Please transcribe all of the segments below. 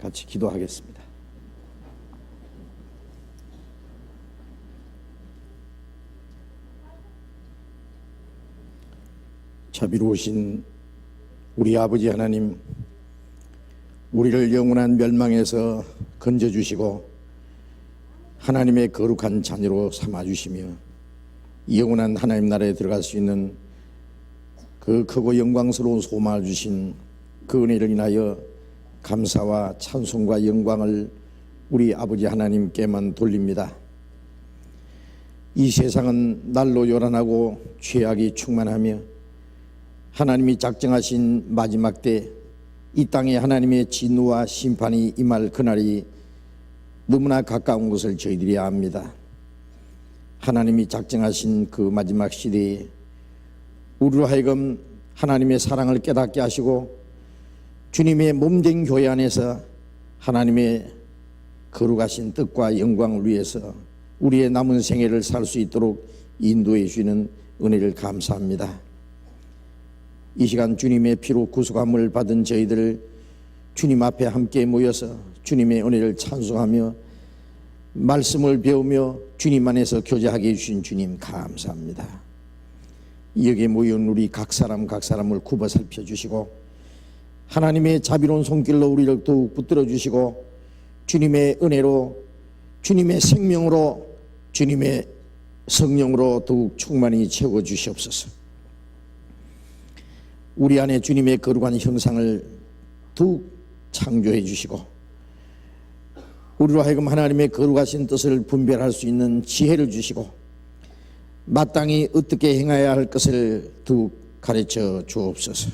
같이 기도하겠습니다. 자비로우신 우리 아버지 하나님, 우리를 영원한 멸망에서 건져주시고 하나님의 거룩한 자녀로 삼아주시며 영원한 하나님 나라에 들어갈 수 있는 그 크고 영광스러운 소망을 주신 그 은혜를 인하여 감사와 찬송과 영광을 우리 아버지 하나님께만 돌립니다. 이 세상은 날로 요란하고 죄악이 충만하며 하나님이 작정하신 마지막 때 이 땅에 하나님의 진노와 심판이 임할 그날이 너무나 가까운 것을 저희들이 압니다. 하나님이 작정하신 그 마지막 시대에 우리로 하여금 하나님의 사랑을 깨닫게 하시고 주님의 몸된 교회 안에서 하나님의 거룩하신 뜻과 영광을 위해서 우리의 남은 생애를 살 수 있도록 인도해 주시는 은혜를 감사합니다. 이 시간 주님의 피로 구속함을 받은 저희들 주님 앞에 함께 모여서 주님의 은혜를 찬송하며 말씀을 배우며 주님 안에서 교제하게 해주신 주님 감사합니다. 여기에 모인 우리 각 사람을 굽어 살펴주시고 하나님의 자비로운 손길로 우리를 더욱 붙들어 주시고 주님의 은혜로 주님의 생명으로 주님의 성령으로 더욱 충만히 채워 주시옵소서. 우리 안에 주님의 거룩한 형상을 더욱 창조해 주시고 우리로 하여금 하나님의 거룩하신 뜻을 분별할 수 있는 지혜를 주시고 마땅히 어떻게 행해야 할 것을 더욱 가르쳐 주옵소서.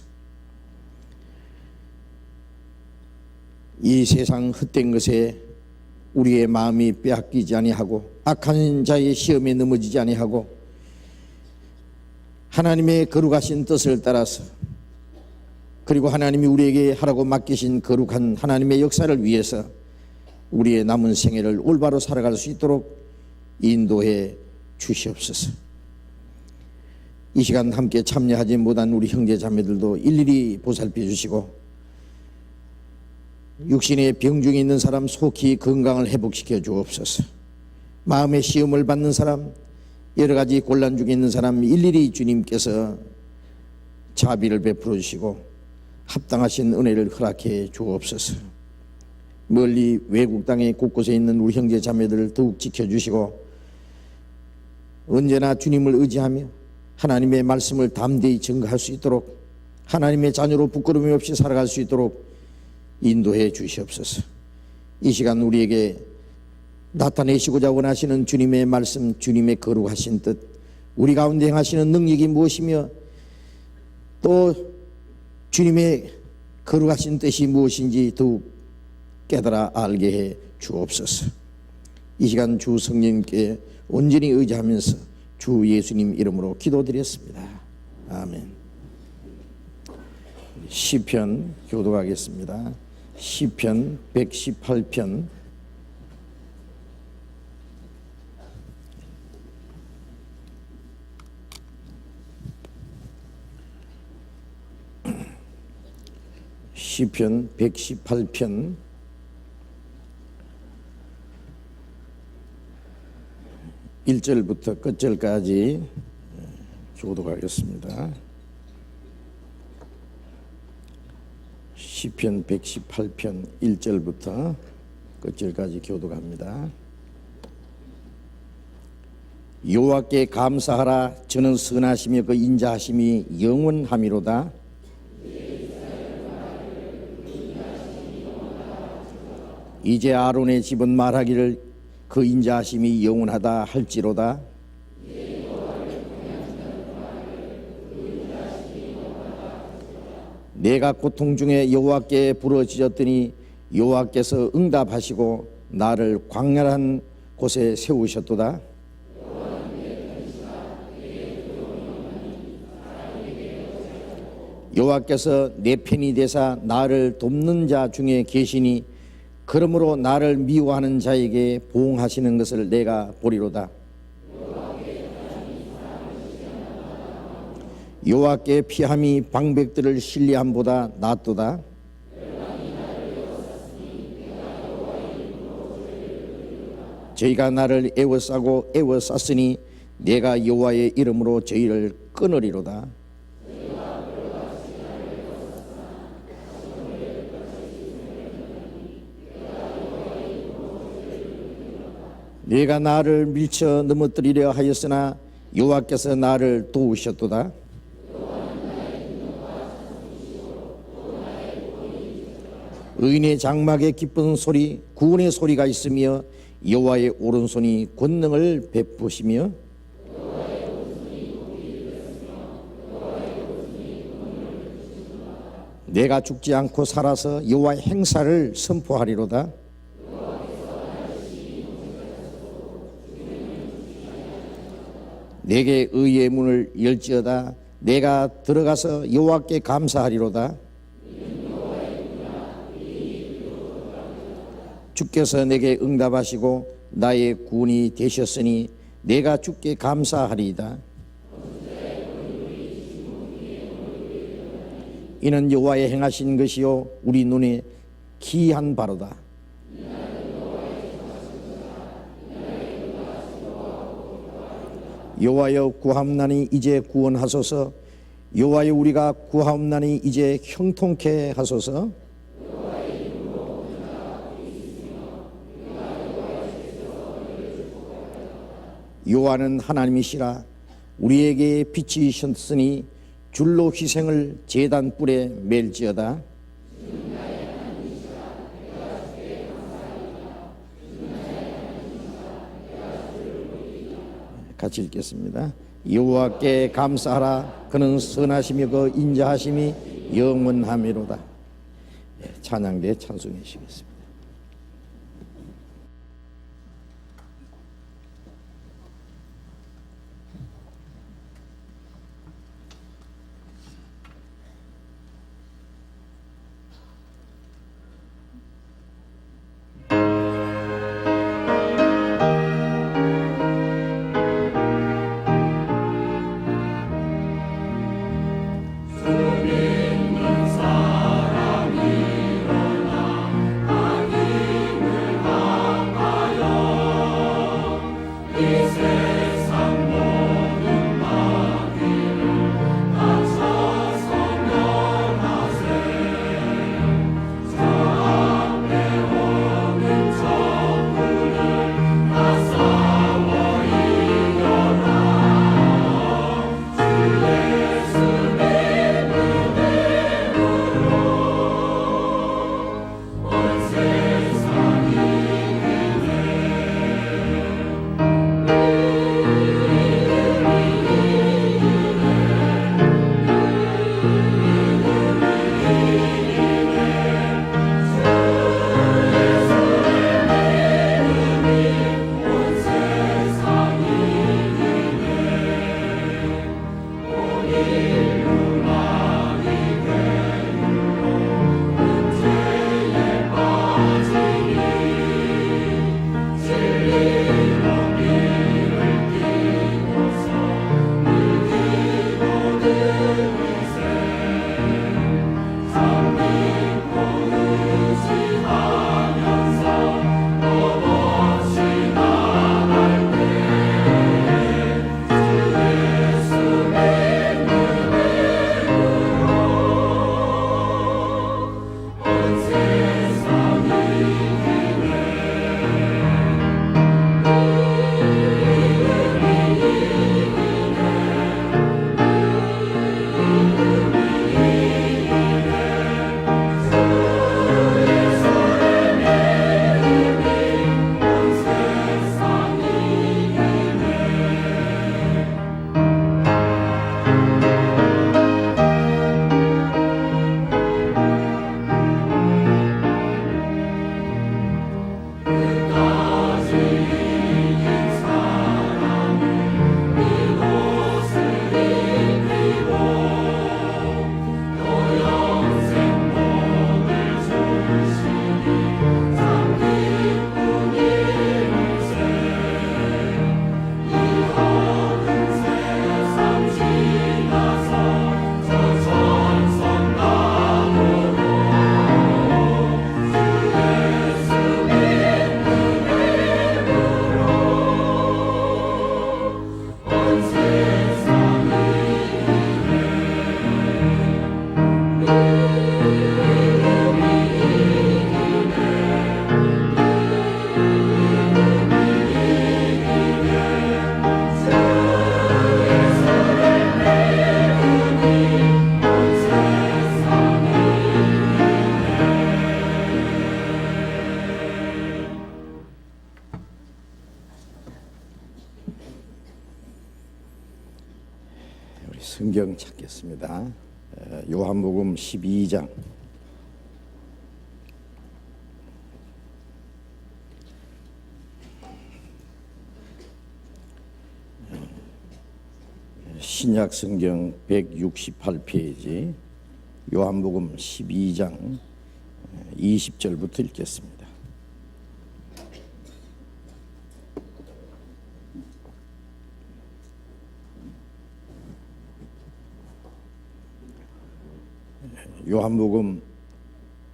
이 세상 헛된 것에 우리의 마음이 빼앗기지 아니하고 악한 자의 시험에 넘어지지 아니하고 하나님의 거룩하신 뜻을 따라서 그리고 하나님이 우리에게 하라고 맡기신 거룩한 하나님의 역사를 위해서 우리의 남은 생애를 올바로 살아갈 수 있도록 인도해 주시옵소서. 이 시간 함께 참여하지 못한 우리 형제 자매들도 일일이 보살펴 주시고 육신의 병중에 있는 사람 속히 건강을 회복시켜 주옵소서. 마음의 시험을 받는 사람, 여러 가지 곤란 중에 있는 사람 일일이 주님께서 자비를 베풀어 주시고 합당하신 은혜를 허락해 주옵소서. 멀리 외국 땅의 곳곳에 있는 우리 형제 자매들을 더욱 지켜주시고 언제나 주님을 의지하며 하나님의 말씀을 담대히 증거할 수 있도록 하나님의 자녀로 부끄러움이 없이 살아갈 수 있도록 인도해 주시옵소서. 이 시간 우리에게 나타내시고자 원하시는 주님의 말씀, 주님의 거룩하신 뜻, 우리 가운데 행하시는 능력이 무엇이며 또 주님의 거룩하신 뜻이 무엇인지 더욱 깨달아 알게 해 주옵소서. 이 시간 주 성령님께 온전히 의지하면서 주 예수님 이름으로 기도드렸습니다. 아멘. 시편 교독하겠습니다. 시편 118편 118편 1절부터 끝절까지 교독하겠습니다. 시편 118편 1절부터 끝절까지 교독합니다. 여호와께 감사하라. 저는 선하시며 그 인자하심이 영원함이로다. 이제 아론의 집은 말하기를 그 인자하심이 영원하다 할지로다. 내가 고통 중에 여호와께 부르짖었더니 여호와께서 응답하시고 나를 광활한 곳에 세우셨도다. 여호와께서 내 편이 되사 나를 돕는 자 중에 계시니 그러므로 나를 미워하는 자에게 보응하시는 것을 내가 보리로다. 여호와께 피함이 방백들을 신뢰함보다 낫도다. 저희가 나를 애워싸고 애워쌌으니 내가 여호와의 이름으로 저희를 끊으리로다. 내가 나를 밀쳐 넘어뜨리려 하였으나 여호와께서 나를 도우셨도다. 의인의 장막에 기쁜 소리, 구원의 소리가 있으며 여호와의 오른손이 권능을 베푸시며 내가 죽지 않고 살아서 여호와의 행사를 선포하리로다. 내게 의의 문을 열지어다. 내가 들어가서 여호와께 감사하리로다. 주께서 내게 응답하시고 나의 구원이 되셨으니 내가 주께 감사하리이다. 이는 여호와의 행하신 것이요 우리 눈에 기이한 바로다. 여호와여 구하옵나니 이제 구원하소서. 여호와여 우리가 구하옵나니 이제 형통케 하소서. 여호와는 하나님이시라. 우리에게 빛이셨으니 줄로 희생을 제단 뿔에 맬지어다. 같이 읽겠습니다. 여호와께 감사하라. 그는 선하시며 그 인자하심이 영원하미로다. 찬양대 찬송해 주시겠습니다. 믿는 사람이 일어나 성경 찾겠습니다. 요한복음 12장. 신약 성경 168페이지 요한복음 12장 20절부터 읽겠습니다. 요한복음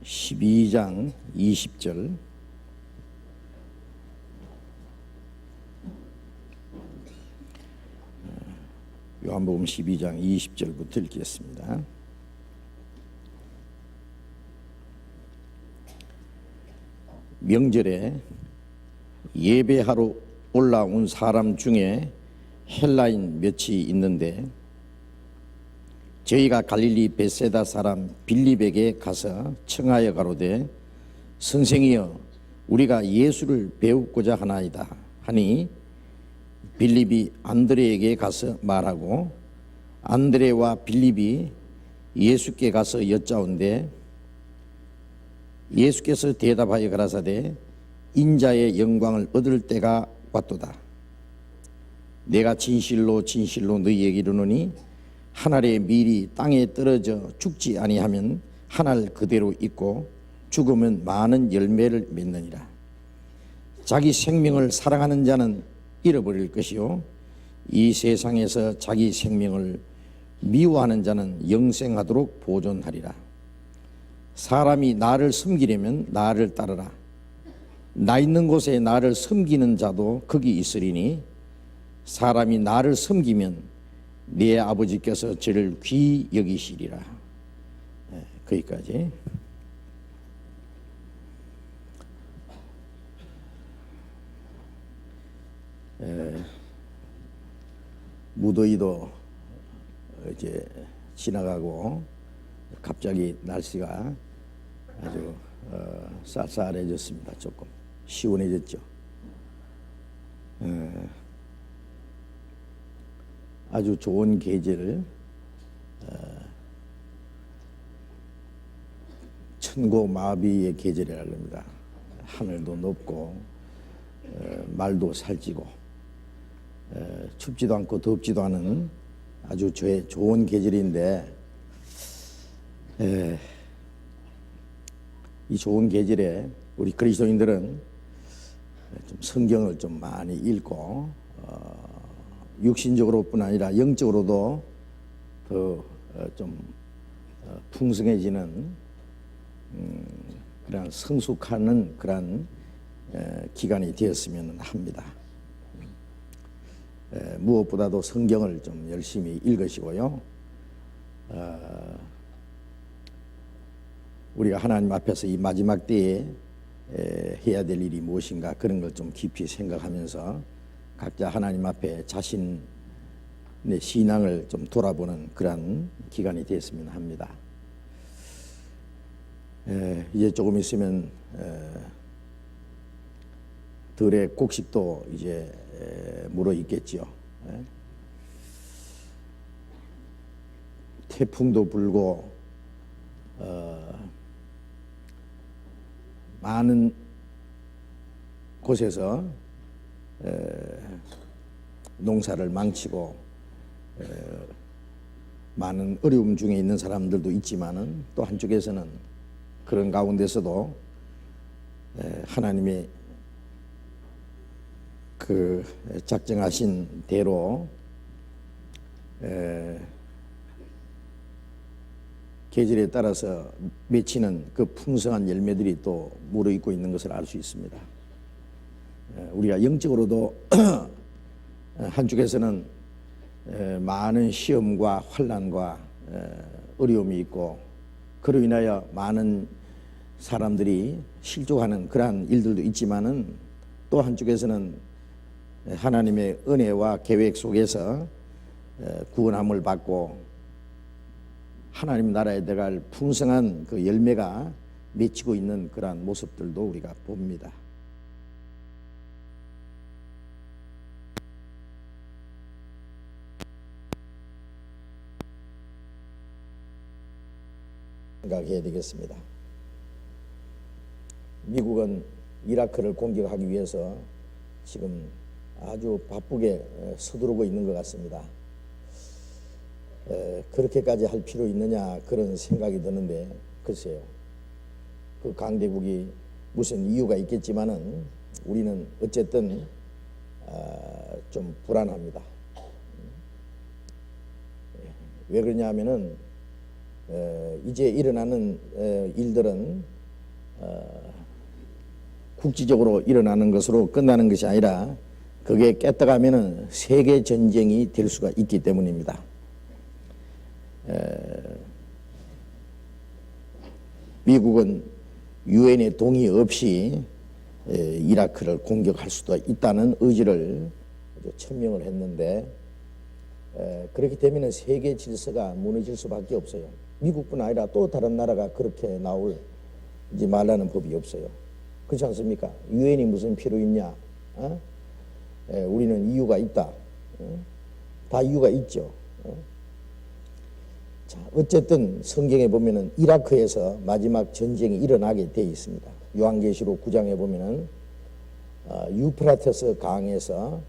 12장 20절. 요한복음 12장 20절부터 읽겠습니다. 명절에 예배하러 올라온 사람 중에 헬라인 몇이 있는데 저희가 갈릴리 벳세다 사람 빌립에게 가서 청하여 가로되 선생이여 우리가 예수를 배우고자 하나이다 하니 빌립이 안드레에게 가서 말하고 안드레와 빌립이 예수께 가서 여짜온데 예수께서 대답하여 가라사대 인자의 영광을 얻을 때가 왔도다. 내가 진실로 진실로 너희에게 이르노니 한 알의 밀이 땅에 떨어져 죽지 아니하면 한 알 그대로 있고 죽으면 많은 열매를 맺느니라. 자기 생명을 사랑하는 자는 잃어버릴 것이요 이 세상에서 자기 생명을 미워하는 자는 영생하도록 보존하리라. 사람이 나를 섬기려면 나를 따르라. 나 있는 곳에 나를 섬기는 자도 거기 있으리니 사람이 나를 섬기면 네 아버지께서 저를 귀히 여기시리라. 거기까지. 무더위도 이제 지나가고 갑자기 날씨가 아주 쌀쌀해졌습니다. 조금 시원해졌죠. 아주 좋은 계절을 천고마비의 계절이라고 합니다. 하늘도 높고 말도 살찌고 춥지도 않고 덥지도 않은 아주 좋은 계절인데 이 좋은 계절에 우리 그리스도인들은 좀 성경을 좀 많이 읽고 육신적으로뿐 아니라 영적으로도 더 좀 풍성해지는 그런 성숙하는 그런 기간이 되었으면 합니다. 무엇보다도 성경을 좀 열심히 읽으시고요. 우리가 하나님 앞에서 이 마지막 때에 해야 될 일이 무엇인가 그런 걸 좀 깊이 생각하면서 각자 하나님 앞에 자신의 신앙을 좀 돌아보는 그런 기간이 되었으면 합니다. 이제 조금 있으면 들의 곡식도 이제 물어 있겠지요. 태풍도 불고 많은 곳에서 농사를 망치고 많은 어려움 중에 있는 사람들도 있지만은 또 한쪽에서는 그런 가운데서도 하나님의 그 작정하신 대로 계절에 따라서 맺히는 그 풍성한 열매들이 또 무르익고 있는 것을 알 수 있습니다. 우리가 영적으로도 한쪽에서는 많은 시험과 환난과 어려움이 있고 그로 인하여 많은 사람들이 실족하는 그러한 일들도 있지만은 또 한쪽에서는 하나님의 은혜와 계획 속에서 구원함을 받고 하나님 나라에 들어갈 풍성한 그 열매가 맺히고 있는 그러한 모습들도 우리가 봅니다. 생각해야 되겠습니다. 미국은 이라크를 공격하기 위해서 지금 아주 바쁘게 서두르고 있는 것 같습니다. 그렇게까지 할 필요 있느냐 그런 생각이 드는데 글쎄요. 그 강대국이 무슨 이유가 있겠지만은 우리는 어쨌든 좀 불안합니다. 왜 그러냐 하면은 이제 일어나는 일들은 국지적으로 일어나는 것으로 끝나는 것이 아니라 그게 깨떡하면은 세계 전쟁이 될 수가 있기 때문입니다. 미국은 유엔의 동의 없이 이라크를 공격할 수도 있다는 의지를 천명을 했는데 그렇게 되면 세계 질서가 무너질 수밖에 없어요. 미국뿐 아니라 또 다른 나라가 그렇게 나올지 말라는 법이 없어요. 그렇지 않습니까? 유엔이 무슨 필요 있냐? 우리는 이유가 있다. 다 이유가 있죠. 자, 어쨌든 성경에 보면은 이라크에서 마지막 전쟁이 일어나게 되어 있습니다. 요한계시록 9장에 보면은 유프라테스 강에서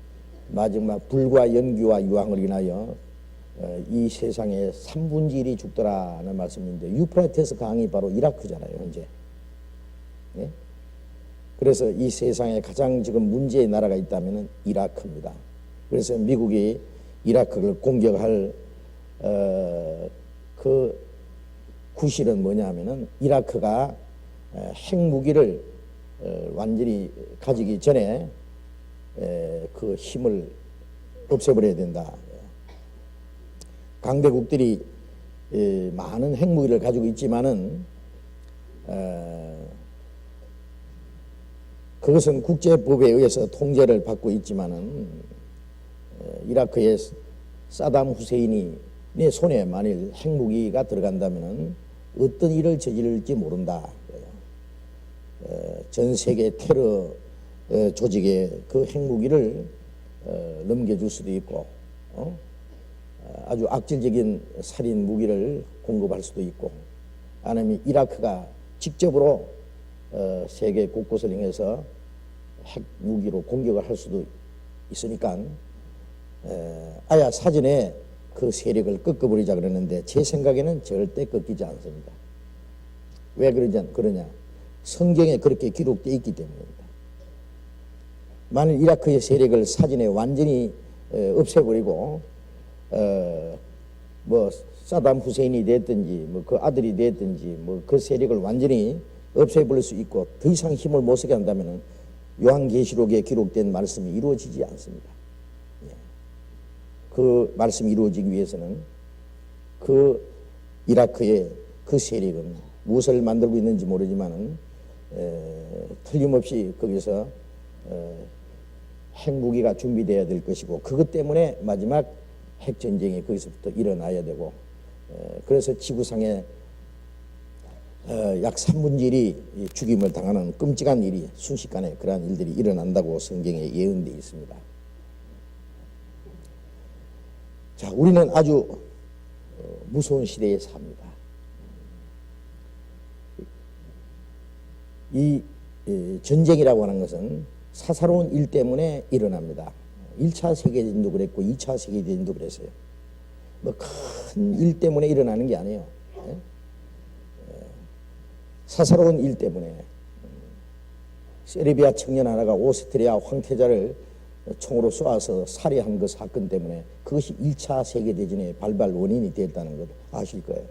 마지막 불과 연기와 유황을 인하여 이 세상의 3분의 1이 죽더라는 말씀인데 유프라테스 강이 바로 이라크잖아요, 현재. 예? 그래서 이 세상에 가장 지금 문제의 나라가 있다면 이라크입니다. 그래서 미국이 이라크를 공격할 그 구실은 뭐냐 하면은 이라크가 핵무기를 완전히 가지기 전에 그 힘을 없애버려야 된다. 강대국들이 많은 핵무기를 가지고 있지만은 그것은 국제법에 의해서 통제를 받고 있지만은 이라크의 사담 후세인이 내 손에 만일 핵무기가 들어간다면은 어떤 일을 저지를지 모른다. 전 세계 테러 조직에 그 핵무기를 넘겨줄 수도 있고 아주 악질적인 살인 무기를 공급할 수도 있고 아니면 이라크가 직접으로 세계 곳곳을 향해서 핵무기로 공격을 할 수도 있으니까 아야 사전에 그 세력을 꺾어버리자 그러는데 제 생각에는 절대 꺾이지 않습니다. 왜 그러냐? 성경에 그렇게 기록되어 있기 때문입니다. 만일 이라크의 세력을 사전에 완전히 없애버리고 뭐 사담 후세인이 됐든지 뭐 그 아들이 됐든지 뭐 그 세력을 완전히 없애버릴 수 있고 더 이상 힘을 못 쓰게 한다면은 요한계시록에 기록된 말씀이 이루어지지 않습니다. 그 말씀이 이루어지기 위해서는 그 이라크의 그 세력은 무엇을 만들고 있는지 모르지만은 틀림없이 거기서 핵무기가 준비되어야 될 것이고 그것 때문에 마지막 핵전쟁이 거기서부터 일어나야 되고 그래서 지구상에 약 3분의 1이 죽임을 당하는 끔찍한 일이 순식간에 그러한 일들이 일어난다고 성경에 예언되어 있습니다. 자, 우리는 아주 무서운 시대에 삽니다. 이 전쟁이라고 하는 것은 사사로운 일 때문에 일어납니다. 1차 세계대전도 그랬고 2차 세계대전도 그랬어요. 뭐 큰 일 때문에 일어나는 게 아니에요. 사사로운 일 때문에 세르비아 청년 하나가 오스트리아 황태자를 총으로 쏘아서 살해한 그 사건 때문에 그것이 1차 세계대전의 발발 원인이 됐다는 것 아실 거예요.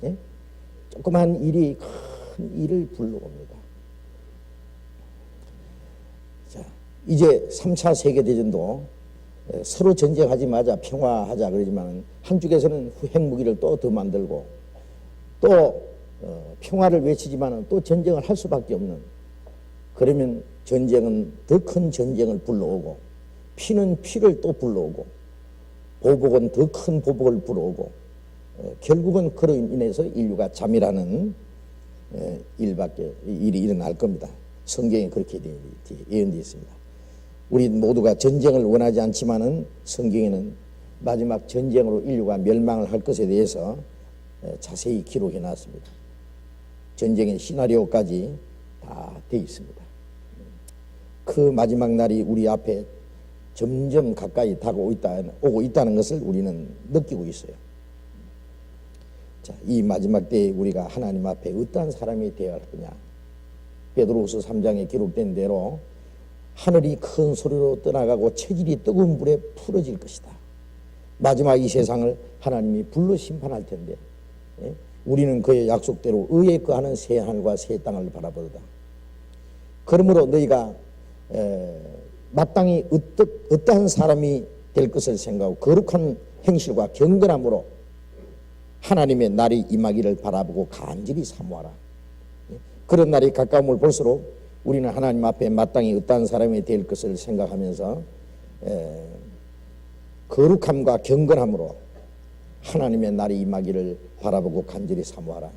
예? 조그만 일이 큰 일을 불러옵니다. 자, 이제 3차 세계대전도 서로 전쟁하지 마자 평화하자 그러지만 한쪽에서는 핵무기를 또 더 만들고 또 평화를 외치지만 또 전쟁을 할 수밖에 없는 그러면 전쟁은 더 큰 전쟁을 불러오고 피는 피를 또 불러오고 보복은 더 큰 보복을 불러오고 결국은 그로 인해서 인류가 잠이라는 일이 일어날 겁니다. 성경에 그렇게 예언되어 있습니다. 우리 모두가 전쟁을 원하지 않지만은 성경에는 마지막 전쟁으로 인류가 멸망을 할 것에 대해서 자세히 기록해 놨습니다. 전쟁의 시나리오까지 다 돼 있습니다. 그 마지막 날이 우리 앞에 점점 가까이 오고 있다는 것을 우리는 느끼고 있어요. 자, 이 마지막 때에 우리가 하나님 앞에 어떠한 사람이 되어야 할 거냐. 베드로후서 3장에 기록된 대로 하늘이 큰 소리로 떠나가고 체질이 뜨거운 불에 풀어질 것이다. 마지막 이 세상을 하나님이 불로 심판할 텐데 우리는 그의 약속대로 의에 거하는 새 하늘과 새 땅을 바라보다. 그러므로 너희가 마땅히 어떠한 사람이 될 것을 생각하고 거룩한 행실과 경건함으로 하나님의 날이 임하기를 바라보고 간절히 사모하라. 그런 날이 가까움을 볼수록 우리는 하나님 앞에 마땅히 어떠한 사람이 될 것을 생각하면서 거룩함과 경건함으로 하나님의 날이 임하기를 바라보고 간절히 사모하라.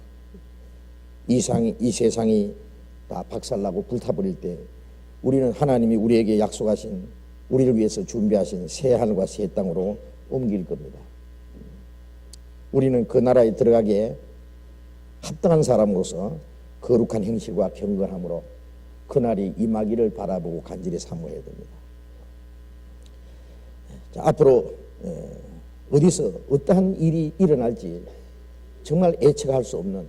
이 세상이 다 박살나고 불타버릴 때 우리는 하나님이 우리에게 약속하신, 우리를 위해서 준비하신 새 하늘과 새 땅으로 옮길 겁니다. 우리는 그 나라에 들어가기에 합당한 사람으로서 거룩한 행실과 경건함으로 그날이 임하기를 바라보고 간절히 사모해야 됩니다. 자, 앞으로 어디서 어떠한 일이 일어날지 정말 예측할 수 없는,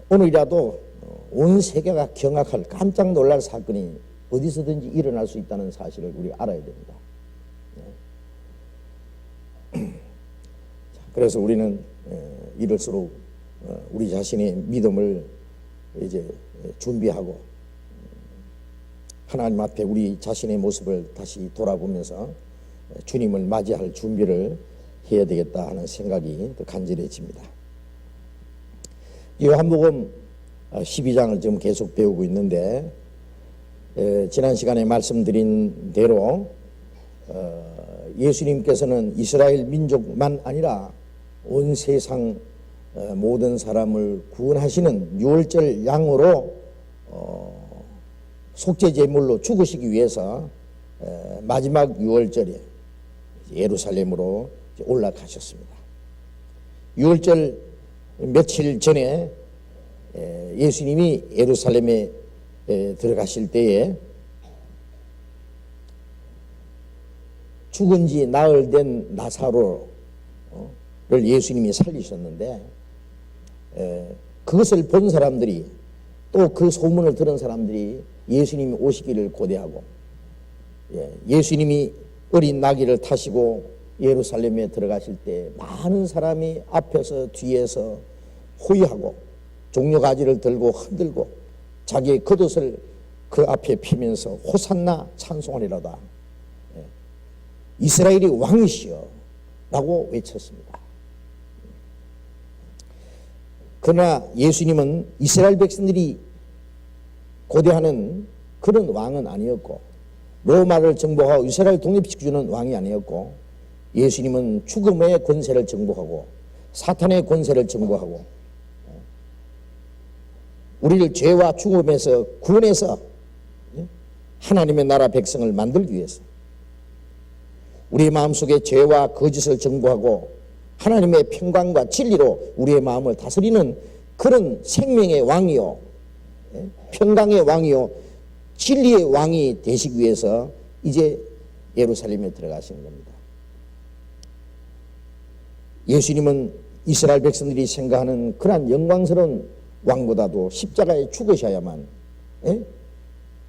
오늘이라도 온 세계가 경악할, 깜짝 놀랄 사건이 어디서든지 일어날 수 있다는 사실을 우리 알아야 됩니다. 그래서 우리는 이럴수록 우리 자신의 믿음을 이제 준비하고 하나님 앞에 우리 자신의 모습을 다시 돌아보면서 주님을 맞이할 준비를 해야 되겠다 하는 생각이 더 간절해집니다. 요한복음 12장을 지금 계속 배우고 있는데 지난 시간에 말씀드린 대로 예수님께서는 이스라엘 민족만 아니라 온 세상 모든 사람을 구원하시는 유월절 양으로 속죄 제물로 죽으시기 위해서 마지막 유월절에 예루살렘으로 올라가셨습니다. 유월절 며칠 전에 예수님이 예루살렘에 들어가실 때에 죽은 지 나흘 된 나사로를 예수님이 살리셨는데 그것을 본 사람들이, 또 그 소문을 들은 사람들이 예수님이 오시기를 고대하고 예수님이 어린 나귀를 타시고 예루살렘에 들어가실 때 많은 사람이 앞에서 뒤에서 호위하고 종려가지를 들고 흔들고 자기의 겉옷을 그 앞에 피면서 호산나 찬송하리로다. 이스라엘이 왕이시여 라고 외쳤습니다. 그러나 예수님은 이스라엘 백성들이 고대하는 그런 왕은 아니었고, 로마를 정복하고 이스라엘 독립시켜주는 왕이 아니었고, 예수님은 죽음의 권세를 정복하고 사탄의 권세를 정복하고 우리를 죄와 죽음에서 구원해서 하나님의 나라 백성을 만들기 위해서 우리의 마음속에 죄와 거짓을 정복하고 하나님의 평강과 진리로 우리의 마음을 다스리는 그런 생명의 왕이요, 평강의 왕이요, 진리의 왕이 되시기 위해서 이제 예루살렘에 들어가시는 겁니다. 예수님은 이스라엘 백성들이 생각하는 그러한 영광스러운 왕보다도 십자가에 죽으셔야만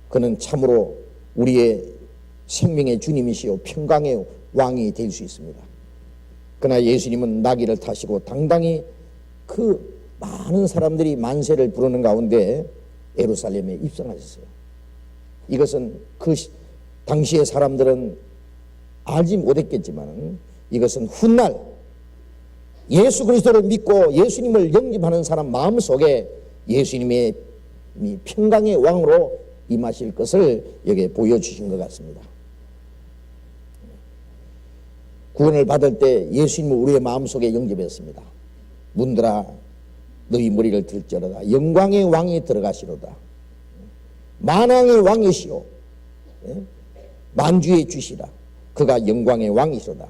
그는 참으로 우리의 생명의 주님이시요 평강의 왕이 될 수 있습니다. 그러나 예수님은 나귀를 타시고 당당히 그 많은 사람들이 만세를 부르는 가운데 예루살렘에 입성하셨어요. 이것은 그 당시의 사람들은 알지 못했겠지만 이것은 훗날 예수 그리스도를 믿고 예수님을 영접하는 사람 마음속에 예수님의 평강의 왕으로 임하실 것을 여기에 보여주신 것 같습니다. 구원을 받을 때 예수님을 우리의 마음속에 영접했습니다. 문들아 너희 머리를 들지어다 영광의 왕이 들어가시로다. 만왕의 왕이시오 만주의 주시라. 그가 영광의 왕이시로다.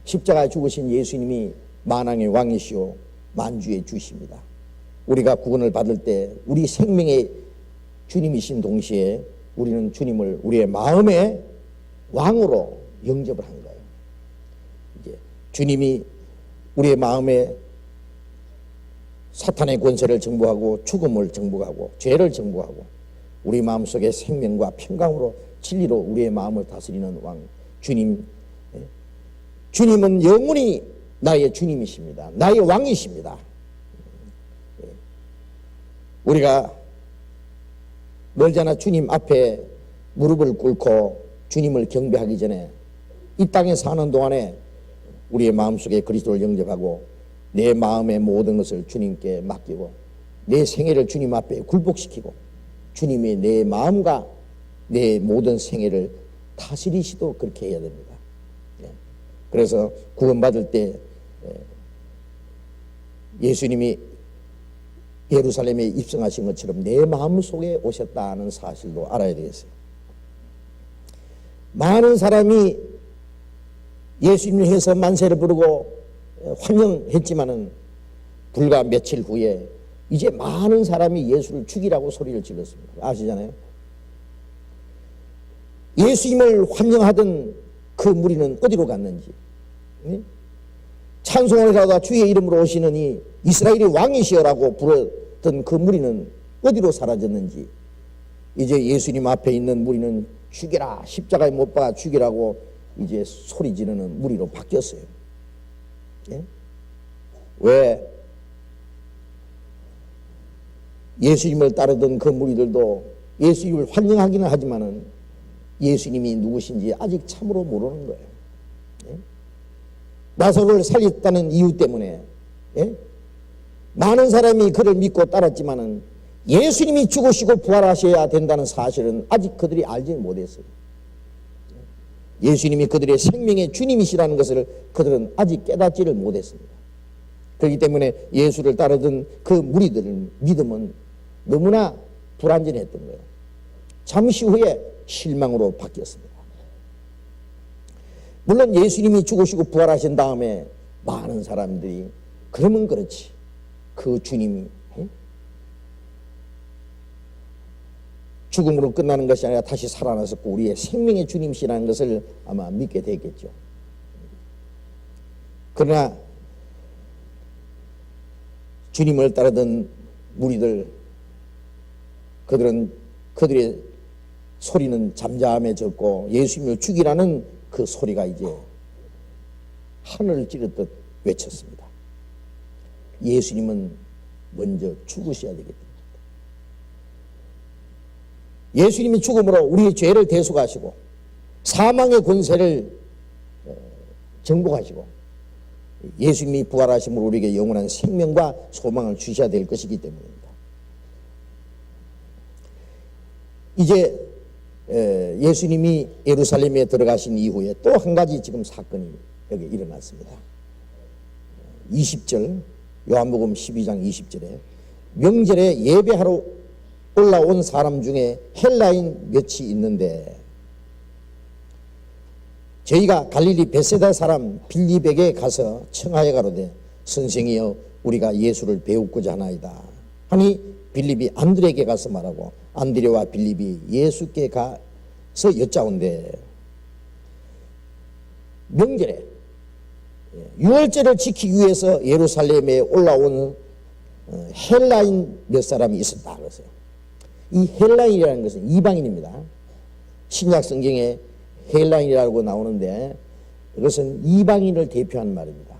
십자가에 죽으신 예수님이 만왕의 왕이시오 만주의 주십니다. 우리가 구원을 받을 때 우리 생명의 주님이신 동시에 우리는 주님을 우리의 마음의 왕으로 영접을 한 거예요. 이제 주님이 우리의 마음에 사탄의 권세를 정복하고 죽음을 정복하고 죄를 정복하고 우리 마음속에 생명과 평강으로 진리로 우리의 마음을 다스리는 왕 주님. 주님은 영원히 나의 주님이십니다. 나의 왕이십니다. 우리가 멀잖아 주님 앞에 무릎을 꿇고 주님을 경배하기 전에 이 땅에 사는 동안에 우리의 마음속에 그리스도를 영접하고 내 마음의 모든 것을 주님께 맡기고 내 생애를 주님 앞에 굴복시키고 주님이 내 마음과 내 모든 생애를 다스리시도록 그렇게 해야 됩니다. 그래서 구원받을 때 예수님이 예루살렘에 입성하신 것처럼 내 마음속에 오셨다는 사실도 알아야 되겠어요. 많은 사람이 예수님을 해서 만세를 부르고 환영했지만은 불과 며칠 후에 이제 많은 사람이 예수를 죽이라고 소리를 질렀습니다. 아시잖아요? 예수님을 환영하던 그 무리는 어디로 갔는지, 찬송하리로다 주의 이름으로 오시느니 이스라엘의 왕이시여라고 부르던 그 무리는 어디로 사라졌는지, 이제 예수님 앞에 있는 무리는 죽여라, 십자가에 못 박아 죽이라고 이제 소리 지르는 무리로 바뀌었어요. 예? 왜? 예수님을 따르던 그 무리들도 예수님을 환영하기는 하지만은 예수님이 누구신지 아직 참으로 모르는 거예요. 예? 나사로를 살렸다는 이유 때문에 많은 사람이 그를 믿고 따랐지만은 예수님이 죽으시고 부활하셔야 된다는 사실은 아직 그들이 알지 못했어요. 예수님이 그들의 생명의 주님이시라는 것을 그들은 아직 깨닫지를 못했습니다. 그렇기 때문에 예수를 따르던 그 무리들의 믿음은 너무나 불완전했던 거예요. 잠시 후에 실망으로 바뀌었습니다. 물론 예수님이 죽으시고 부활하신 다음에 많은 사람들이 그러면 그렇지, 그 주님이 죽음으로 끝나는 것이 아니라 다시 살아나셨고 우리의 생명의 주님이시라는 것을 아마 믿게 되겠죠. 그러나 주님을 따르던 무리들, 그들의 소리는 잠잠해졌고 예수님을 죽이라는 그 소리가 이제 하늘을 찌르듯 외쳤습니다. 예수님은 먼저 죽으셔야 되겠다. 예수님이 죽음으로 우리의 죄를 대속하시고 사망의 권세를 정복하시고 예수님이 부활하심으로 우리에게 영원한 생명과 소망을 주셔야 될 것이기 때문입니다. 이제 예수님이 예루살렘에 들어가신 이후에 또 한 가지 지금 사건이 여기 일어났습니다. 20절, 요한복음 12장 20절에 명절에 예배하러 올라온 사람 중에 헬라인 몇이 있는데 저희가 갈릴리 베세다 사람 빌립에게 가서 청하여 가로되 선생이여 우리가 예수를 배우고자 하나이다 하니 빌립이 안드레에게 가서 말하고 안드레와 빌립이 예수께 가서 여짜온대 명절에 유월절을 지키기 위해서 예루살렘에 올라온 헬라인 몇 사람이 있었다 그랬어요. 이 헬라인이라는 것은 이방인입니다. 신약 성경에 헬라인이라고 나오는데 이것은 이방인을 대표하는 말입니다.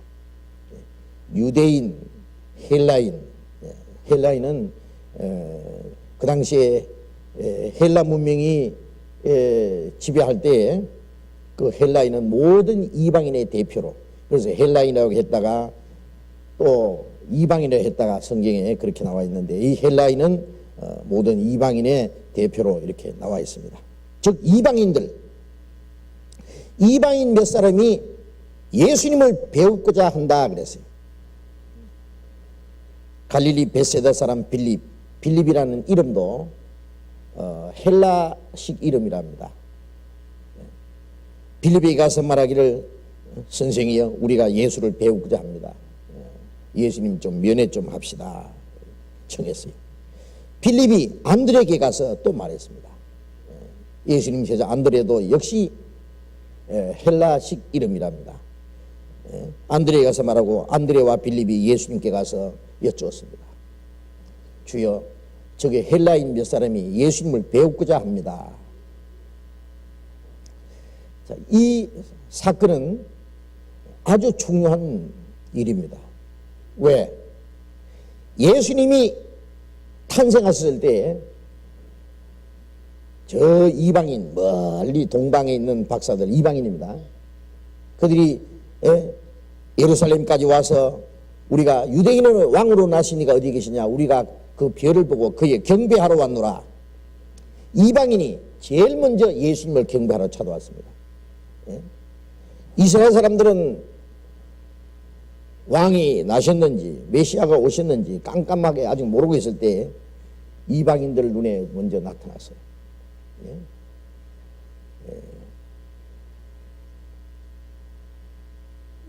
유대인, 헬라인. 헬라인은 그 당시에 헬라 문명이 지배할 때에 그 헬라인은 모든 이방인의 대표로, 그래서 헬라인이라고 했다가 또 이방인이라고 했다가 성경에 그렇게 나와 있는데 이 헬라인은 모든 이방인의 대표로 이렇게 나와 있습니다. 즉 이방인들, 이방인 몇 사람이 예수님을 배우고자 한다 그랬어요. 갈릴리 베세다 사람 빌립이라는 이름도 헬라식 이름이랍니다. 빌립에게 가서 말하기를 선생이여 우리가 예수를 배우고자 합니다. 예수님 좀 면회 좀 합시다. 청했어요. 빌립이 안드레에게 가서 또 말했습니다. 예수님 제자 안드레도 역시 헬라식 이름이랍니다. 안드레에 가서 말하고 안드레와 빌립이 예수님께 가서 여쭈었습니다. 주여, 저게 헬라인 몇 사람이 예수님을 배우고자 합니다. 자, 이 사건은 아주 중요한 일입니다. 왜? 예수님이 탄생하셨을 때 저 이방인, 멀리 동방에 있는 박사들, 이방인입니다. 그들이 예루살렘까지 와서 우리가 유대인의 왕으로 나시니가 어디 계시냐, 우리가 그 별을 보고 그의 경배하러 왔노라. 이방인이 제일 먼저 예수님을 경배하러 찾아왔습니다. 이스라엘 사람들은 왕이 나셨는지 메시아가 오셨는지 깜깜하게 아직 모르고 있을 때 이방인들 눈에 먼저 나타났어요.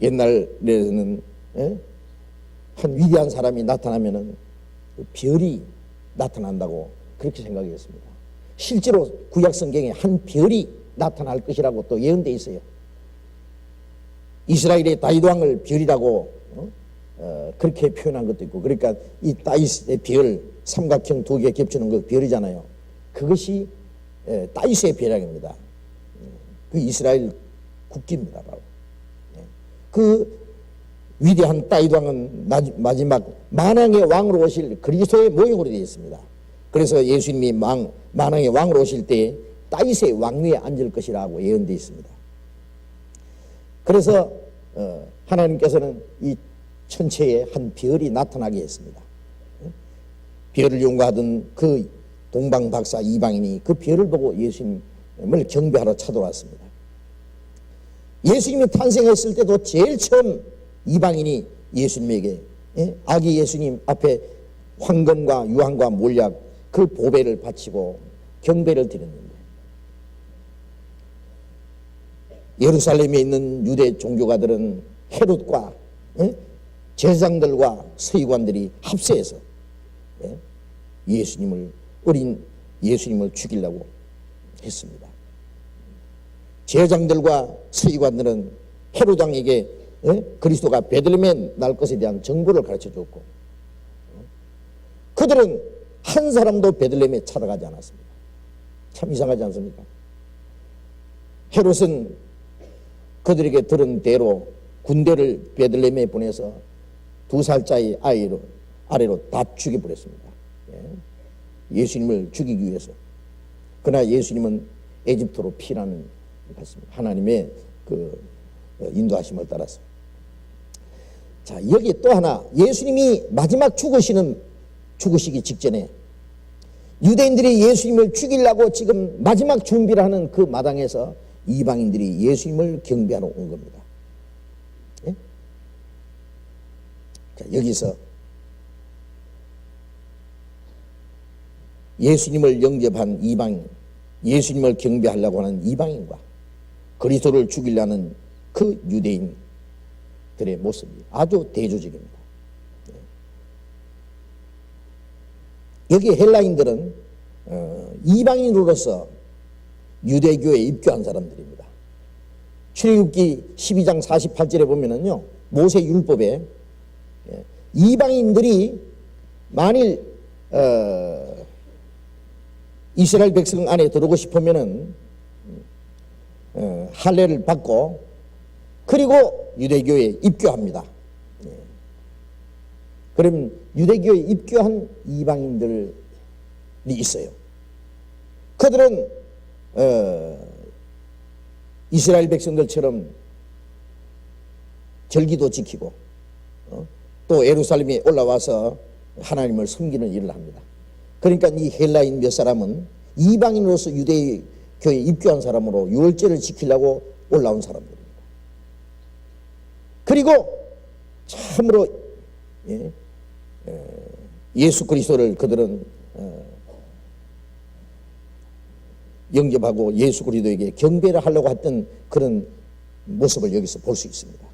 옛날에는 한 위대한 사람이 나타나면은 별이 나타난다고 그렇게 생각했습니다. 실제로 구약 성경에 한 별이 나타날 것이라고 또 예언되어 있어요. 이스라엘의 다윗 왕을 별이라고 그렇게 표현한 것도 있고, 그러니까 이 다윗의 별, 삼각형 두 개 겹치는 그 별이잖아요. 그것이 다윗의 별입니다. 그 이스라엘 국기입니다. 바로. 그 위대한 다윗 왕은 마지막 만왕의 왕으로 오실 그리스도의 모형으로 되어 있습니다. 그래서 예수님이 만왕의 왕으로 오실 때 다윗의 왕위에 앉을 것이라고 예언되어 있습니다. 그래서 하나님께서는 이 천체에 한 별이 나타나게 했습니다. 별을 연구하던 그 동방 박사 이방인이 그 별을 보고 예수님을 경배하러 찾아왔습니다. 예수님이 탄생했을 때도 제일 처음 이방인이 예수님에게 아기 예수님 앞에 황금과 유황과 몰약 그 보배를 바치고 경배를 드렸는데, 예루살렘에 있는 유대 종교가들은 헤롯과 제사장들과 서기관들이 합세해서 어린 예수님을 죽이려고 했습니다. 제사장들과 서기관들은 헤롯 왕에게 그리스도가 베들레헴에 날 것에 대한 정보를 가르쳐 줬고, 그들은 한 사람도 베들레헴에 찾아가지 않았습니다. 참 이상하지 않습니까? 헤롯은 그들에게 들은 대로 군대를 베들레헴에 보내서 2살짜리 아래로 다 죽여버렸습니다. 예수님을 죽이기 위해서. 그러나 예수님은 에집트로 피난을 갔습니다. 하나님의 그 인도하심을 따라서. 자, 여기 또 하나, 예수님이 마지막 죽으시기 직전에 유대인들이 예수님을 죽이려고 지금 마지막 준비를 하는 그 마당에서 이방인들이 예수님을 경배하러 온 겁니다. 예? 자, 여기서 예수님을 영접한 이방인, 예수님을 경배하려고 하는 이방인과 그리스도를 죽이려는 그 유대인들의 모습이 아주 대조적입니다. 여기 헬라인들은 이방인으로서 유대교에 입교한 사람들입니다. 출애굽기 12장 48절에 보면은요, 모세 율법에 이방인들이 만일 이스라엘 백성 안에 들어오고 싶으면은 할례를 받고 그리고 유대교에 입교합니다. 그러면 유대교에 입교한 이방인들이 있어요. 그들은 이스라엘 백성들처럼 절기도 지키고 또 예루살렘에 올라와서 하나님을 섬기는 일을 합니다. 그러니까 이 헬라인 몇 사람은 이방인으로서 유대교에 입교한 사람으로 유월절을 지키려고 올라온 사람들입니다. 그리고 참으로 예수 그리스도를 그들은 영접하고 예수 그리스도에게 경배를 하려고 했던 그런 모습을 여기서 볼 수 있습니다.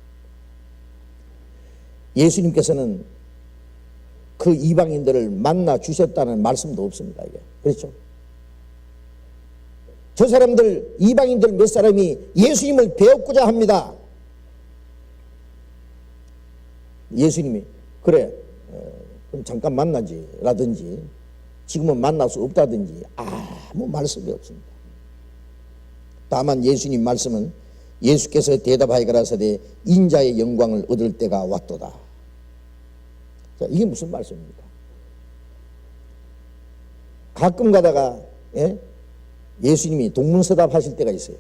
예수님께서는 그 이방인들을 만나 주셨다는 말씀도 없습니다. 이게 그렇죠? 저 사람들 이방인들 몇 사람이 예수님을 배웠고자 합니다. 예수님이 그래 그럼 잠깐 만나지 라든지 지금은 만날 수 없다든지 아무 말씀이 없습니다. 다만 예수님 말씀은 예수께서 대답하여 가라사대 인자의 영광을 얻을 때가 왔도다. 자, 이게 무슨 말씀입니까? 가끔 가다가 예수님이 동문서답 하실 때가 있어요.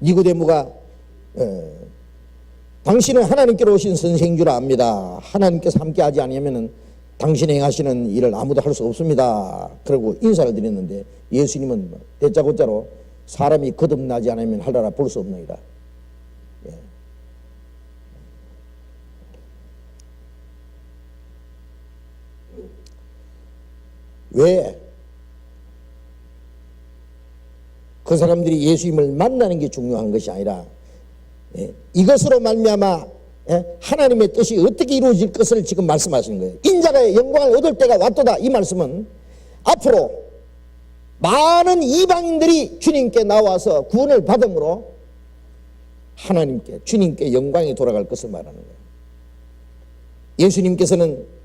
니고데모가 당신은 하나님께로 오신 선생인 줄 압니다. 하나님께서 함께하지 않으면 당신이 행하시는 일을 아무도 할 수 없습니다. 그러고 인사를 드렸는데 예수님은 대짜고짜로 사람이 거듭나지 않으면 하려라 볼 수 없느니라. 왜? 그 사람들이 예수님을 만나는 게 중요한 것이 아니라 이것으로 말미암아 하나님의 뜻이 어떻게 이루어질 것을 지금 말씀하시는 거예요. 인자가 영광을 얻을 때가 왔도다. 이 말씀은 앞으로 많은 이방인들이 주님께 나와서 구원을 받음으로 하나님께 주님께 영광이 돌아갈 것을 말하는 거예요. 예수님께서는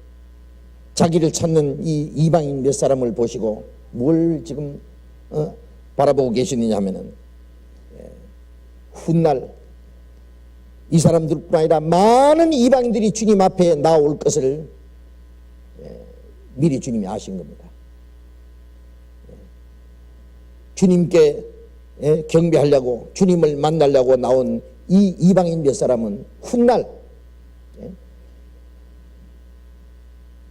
자기를 찾는 이 이방인 몇 사람을 보시고 뭘 지금 바라보고 계시느냐 하면은 훗날 이 사람들뿐 아니라 많은 이방인들이 주님 앞에 나올 것을 미리 주님이 아신 겁니다. 주님께 경배하려고 주님을 만나려고 나온 이 이방인 몇 사람은 훗날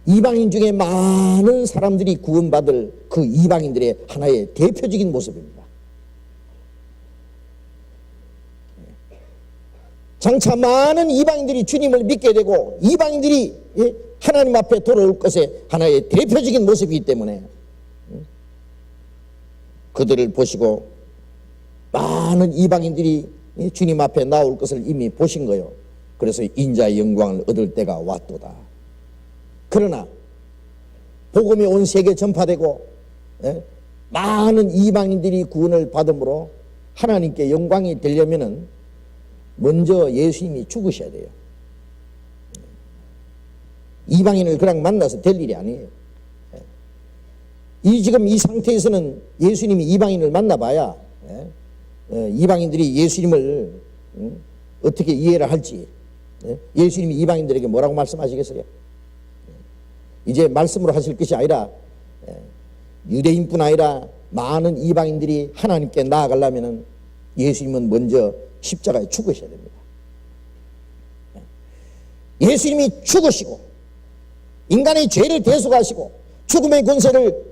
이방인 중에 많은 사람들이 구원받을 그 이방인들의 하나의 대표적인 모습입니다. 장차 많은 이방인들이 주님을 믿게 되고 이방인들이 하나님 앞에 돌아올 것의 하나의 대표적인 모습이기 때문에 그들을 보시고 많은 이방인들이 주님 앞에 나올 것을 이미 보신 거예요. 그래서 인자의 영광을 얻을 때가 왔도다. 그러나 복음이 온 세계에 전파되고 많은 이방인들이 구원을 받음으로 하나님께 영광이 되려면은 먼저 예수님이 죽으셔야 돼요. 이방인을 그냥 만나서 될 일이 아니에요. 지금 이 상태에서는 예수님이 이방인을 만나봐야 이방인들이 예수님을 어떻게 이해를 할지 예수님이 이방인들에게 뭐라고 말씀하시겠어요? 이제 말씀으로 하실 것이 아니라 유대인뿐 아니라 많은 이방인들이 하나님께 나아가려면 예수님은 먼저 십자가에 죽으셔야 됩니다. 예수님이 죽으시고 인간의 죄를 대속하시고 죽음의 권세를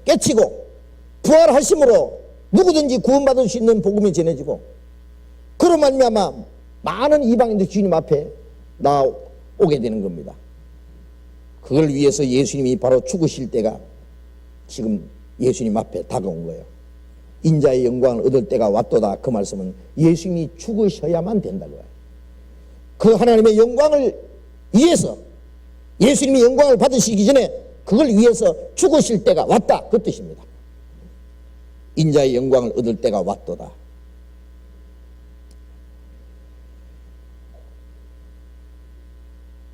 깨치고 부활하심으로 누구든지 구원받을 수 있는 복음이 전해지고 그로 말미암아 많은 이방인들이 주님 앞에 나오게 되는 겁니다. 그걸 위해서 예수님이 바로 죽으실 때가 지금 예수님 앞에 다가온 거예요. 인자의 영광을 얻을 때가 왔도다. 그 말씀은 예수님이 죽으셔야만 된다고요. 그 하나님의 영광을 위해서 예수님이 영광을 받으시기 전에 그걸 위해서 죽으실 때가 왔다. 그 뜻입니다. 인자의 영광을 얻을 때가 왔도다.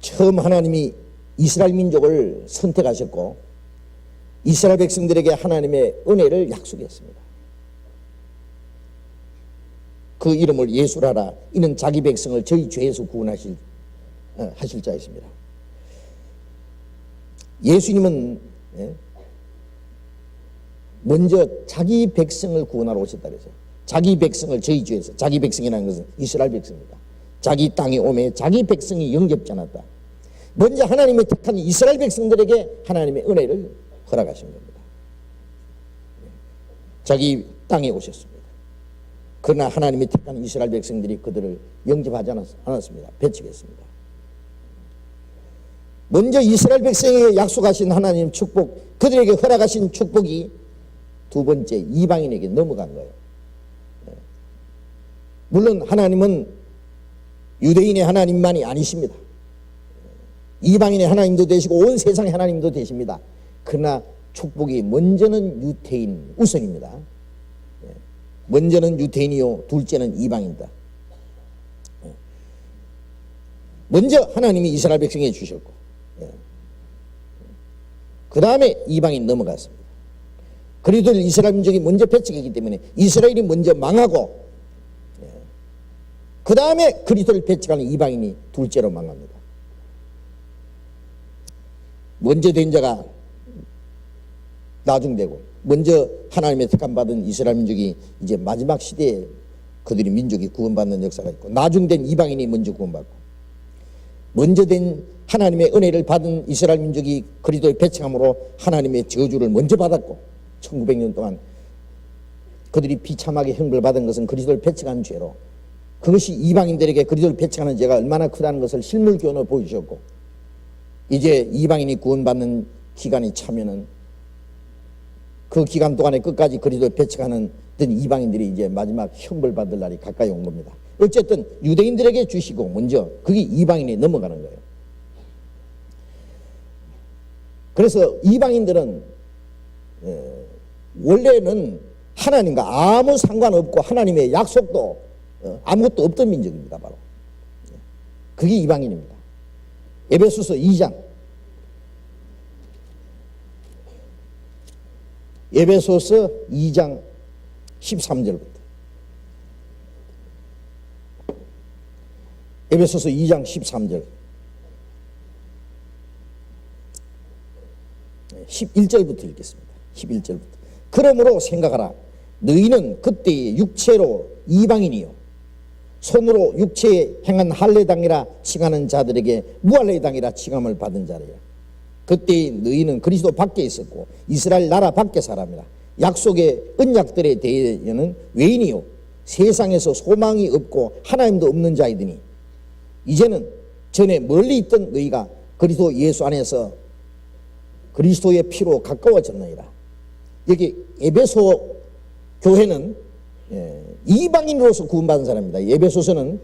처음 하나님이 이스라엘 민족을 선택하셨고 이스라엘 백성들에게 하나님의 은혜를 약속했습니다. 그 이름을 예수라라. 이는 자기 백성을 저희 죄에서 구원하실 자이십니다. 예수님은 먼저 자기 백성을 구원하러 오셨다 그랬어요. 자기 백성을 저희 죄에서. 자기 백성이라는 것은 이스라엘 백성입니다. 자기 땅에 오매 자기 백성이 영접지 않았다. 먼저 하나님이 택한 이스라엘 백성들에게 하나님의 은혜를 허락하신 겁니다. 자기 땅에 오셨습니다. 그러나 하나님이 택한 이스라엘 백성들이 그들을 영접하지 않았습니다. 배척했습니다. 먼저 이스라엘 백성에게 약속하신 하나님 축복, 그들에게 허락하신 축복이 두 번째 이방인에게 넘어간 거예요. 물론 하나님은 유대인의 하나님만이 아니십니다. 이방인의 하나님도 되시고 온 세상의 하나님도 되십니다. 그러나 축복이 먼저는 유태인 우선입니다. 먼저는 유태인이요 둘째는 이방인이다. 먼저 하나님이 이스라엘 백성에 주셨고 그 다음에 이방인 넘어갔습니다. 그리스도를 이스라엘 민족이 먼저 배척했기 때문에 이스라엘이 먼저 망하고 그 다음에 그리스도를 배척하는 이방인이 둘째로 망합니다. 먼저 된 자가 나중되고 먼저 하나님의 택함받은 이스라엘 민족이 이제 마지막 시대에 그들이 민족이 구원받는 역사가 있고 나중된 이방인이 먼저 구원받고 먼저 된 하나님의 은혜를 받은 이스라엘 민족이 그리스도의 배척함으로 하나님의 저주를 먼저 받았고 1900년 동안 그들이 비참하게 형벌 받은 것은 그리스도를 배척한 죄로 그것이 이방인들에게 그리스도를 배척하는 죄가 얼마나 크다는 것을 실물교훈으로 보여주셨고 이제 이방인이 구원받는 기간이 차면은 그 기간 동안에 끝까지 그리스도를 배척하는 이방인들이 이제 마지막 형벌 받을 날이 가까이 온 겁니다. 어쨌든 유대인들에게 주시고 먼저 그게 이방인이 넘어가는 거예요. 그래서 이방인들은 원래는 하나님과 아무 상관없고 하나님의 약속도 아무것도 없던 민족입니다. 바로 그게 이방인입니다. 에베소서 2장 에베소서 2장 13절부터 에베소서 2장 13절 11절부터 읽겠습니다. 11절부터 그러므로 생각하라 너희는 그때의 육체로 이방인이요 손으로 육체에 행한 할례당이라 칭하는 자들에게 무할례당이라 칭함을 받은 자리라. 그때 너희는 그리스도 밖에 있었고 이스라엘 나라 밖의 사람이라. 약속의 언약들에 대해서는 외인이요 세상에서 소망이 없고 하나님도 없는 자이더니 이제는 전에 멀리 있던 너희가 그리스도 예수 안에서 그리스도의 피로 가까워졌느니라. 여기 에베소 교회는 이방인으로서 구원받은 사람입니다. 에베소서는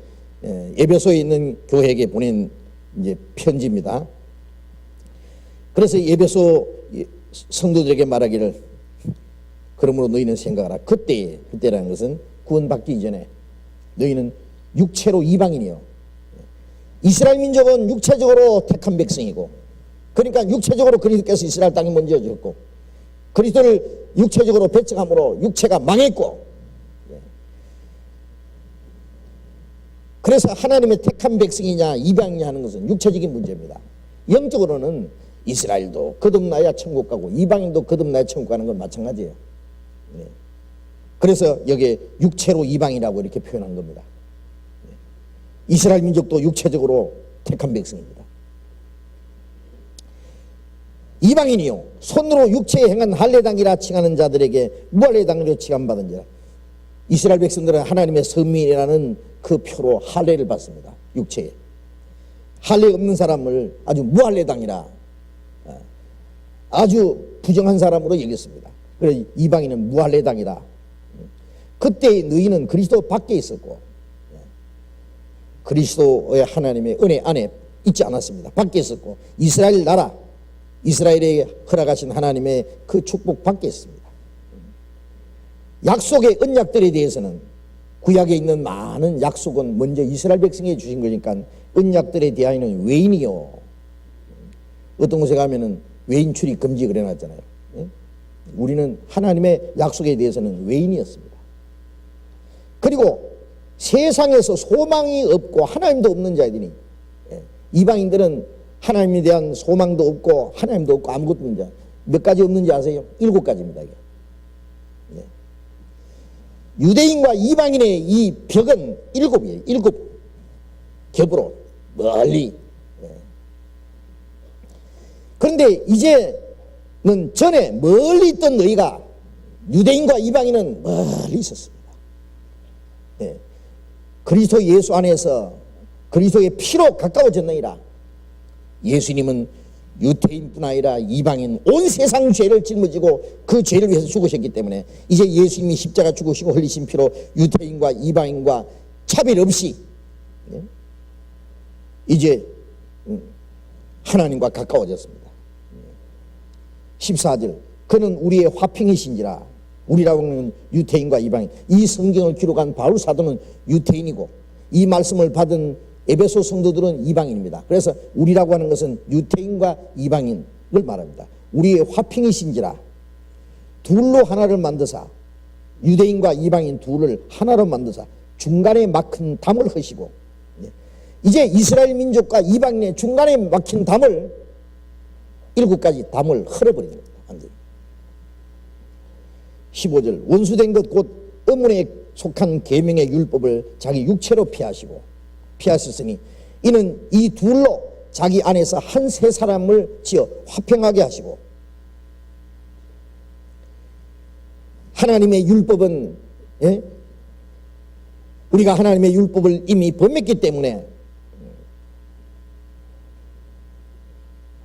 에베소에 있는 교회에게 보낸 이제 편지입니다. 그래서 에베소 성도들에게 말하기를 그러므로 너희는 생각하라. 그때라는 것은 구원받기 이전에 너희는 육체로 이방인이요. 이스라엘 민족은 육체적으로 택한 백성이고 그러니까 육체적으로 그리스도께서 이스라엘 땅에 먼저 졌고 그리스도를 육체적으로 배척함으로 육체가 망했고 그래서 하나님의 택한 백성이냐 이방이냐 하는 것은 육체적인 문제입니다. 영적으로는 이스라엘도 거듭나야 천국 가고 이방인도 거듭나야 천국 가는 건 마찬가지예요. 그래서 여기에 육체로 이방이라고 이렇게 표현한 겁니다. 이스라엘 민족도 육체적으로 택한 백성입니다. 이방인이요 손으로 육체에 행한 할례당이라 칭하는 자들에게 무할례당으로 칭함받은 자라. 이스라엘 백성들은 하나님의 선민이라는 그 표로 할례를 받습니다. 육체에 할례 없는 사람을 아주 무할례당이라 아주 부정한 사람으로 여겼습니다. 그래서 이방인은 무할례당이라. 그때 너희는 그리스도 밖에 있었고 그리스도의 하나님의 은혜 안에 있지 않았습니다. 밖에 있었고 이스라엘 나라 이스라엘에 허락하신 하나님의 그 축복 밖에 있습니다. 약속의 언약들에 대해서는 구약에 있는 많은 약속은 먼저 이스라엘 백성에 주신 거니까 언약들에 대하여는 외인이요. 어떤 곳에 가면은 외인 출입 금지 그래 놨잖아요. 우리는 하나님의 약속에 대해서는 외인이었습니다. 그리고 세상에서 소망이 없고 하나님도 없는 자들이 이방인들은 하나님에 대한 소망도 없고 하나님도 없고 아무것도 없는 자. 몇 가지 없는지 아세요? 7가지입니다. 이게. 유대인과 이방인의 이 벽은 7이에요. 7겹으로 멀리. 그런데 이제는 전에 멀리 있던 너희가 유대인과 이방인은 멀리 있었습니다. 그리스도 예수 안에서 그리스도의 피로 가까워졌느니라. 예수님은 유태인뿐 아니라 이방인 온 세상 죄를 짊어지고 그 죄를 위해서 죽으셨기 때문에 이제 예수님이 십자가 죽으시고 흘리신 피로 유태인과 이방인과 차별 없이 이제 하나님과 가까워졌습니다. 14절 그는 우리의 화평이신지라. 우리라고 하는 유태인과 이방인. 이 성경을 기록한 바울 사도는 유태인이고 이 말씀을 받은 에베소 성도들은 이방인입니다. 그래서 우리라고 하는 것은 유태인과 이방인을 말합니다. 우리의 화평이신지라. 둘로 하나를 만드사, 유대인과 이방인 둘을 하나로 만드사 중간에 막힌 담을 허시고, 이제 이스라엘 민족과 이방인의 중간에 막힌 담을 7가지 담을 헐어버린 겁니다. 완전히. 15절 원수된 것 곧 의문에 속한 계명의 율법을 자기 육체로 피하셨으니 이는 이 둘로 자기 안에서 한 세 사람을 지어 화평하게 하시고, 하나님의 율법은 우리가 하나님의 율법을 이미 범했기 때문에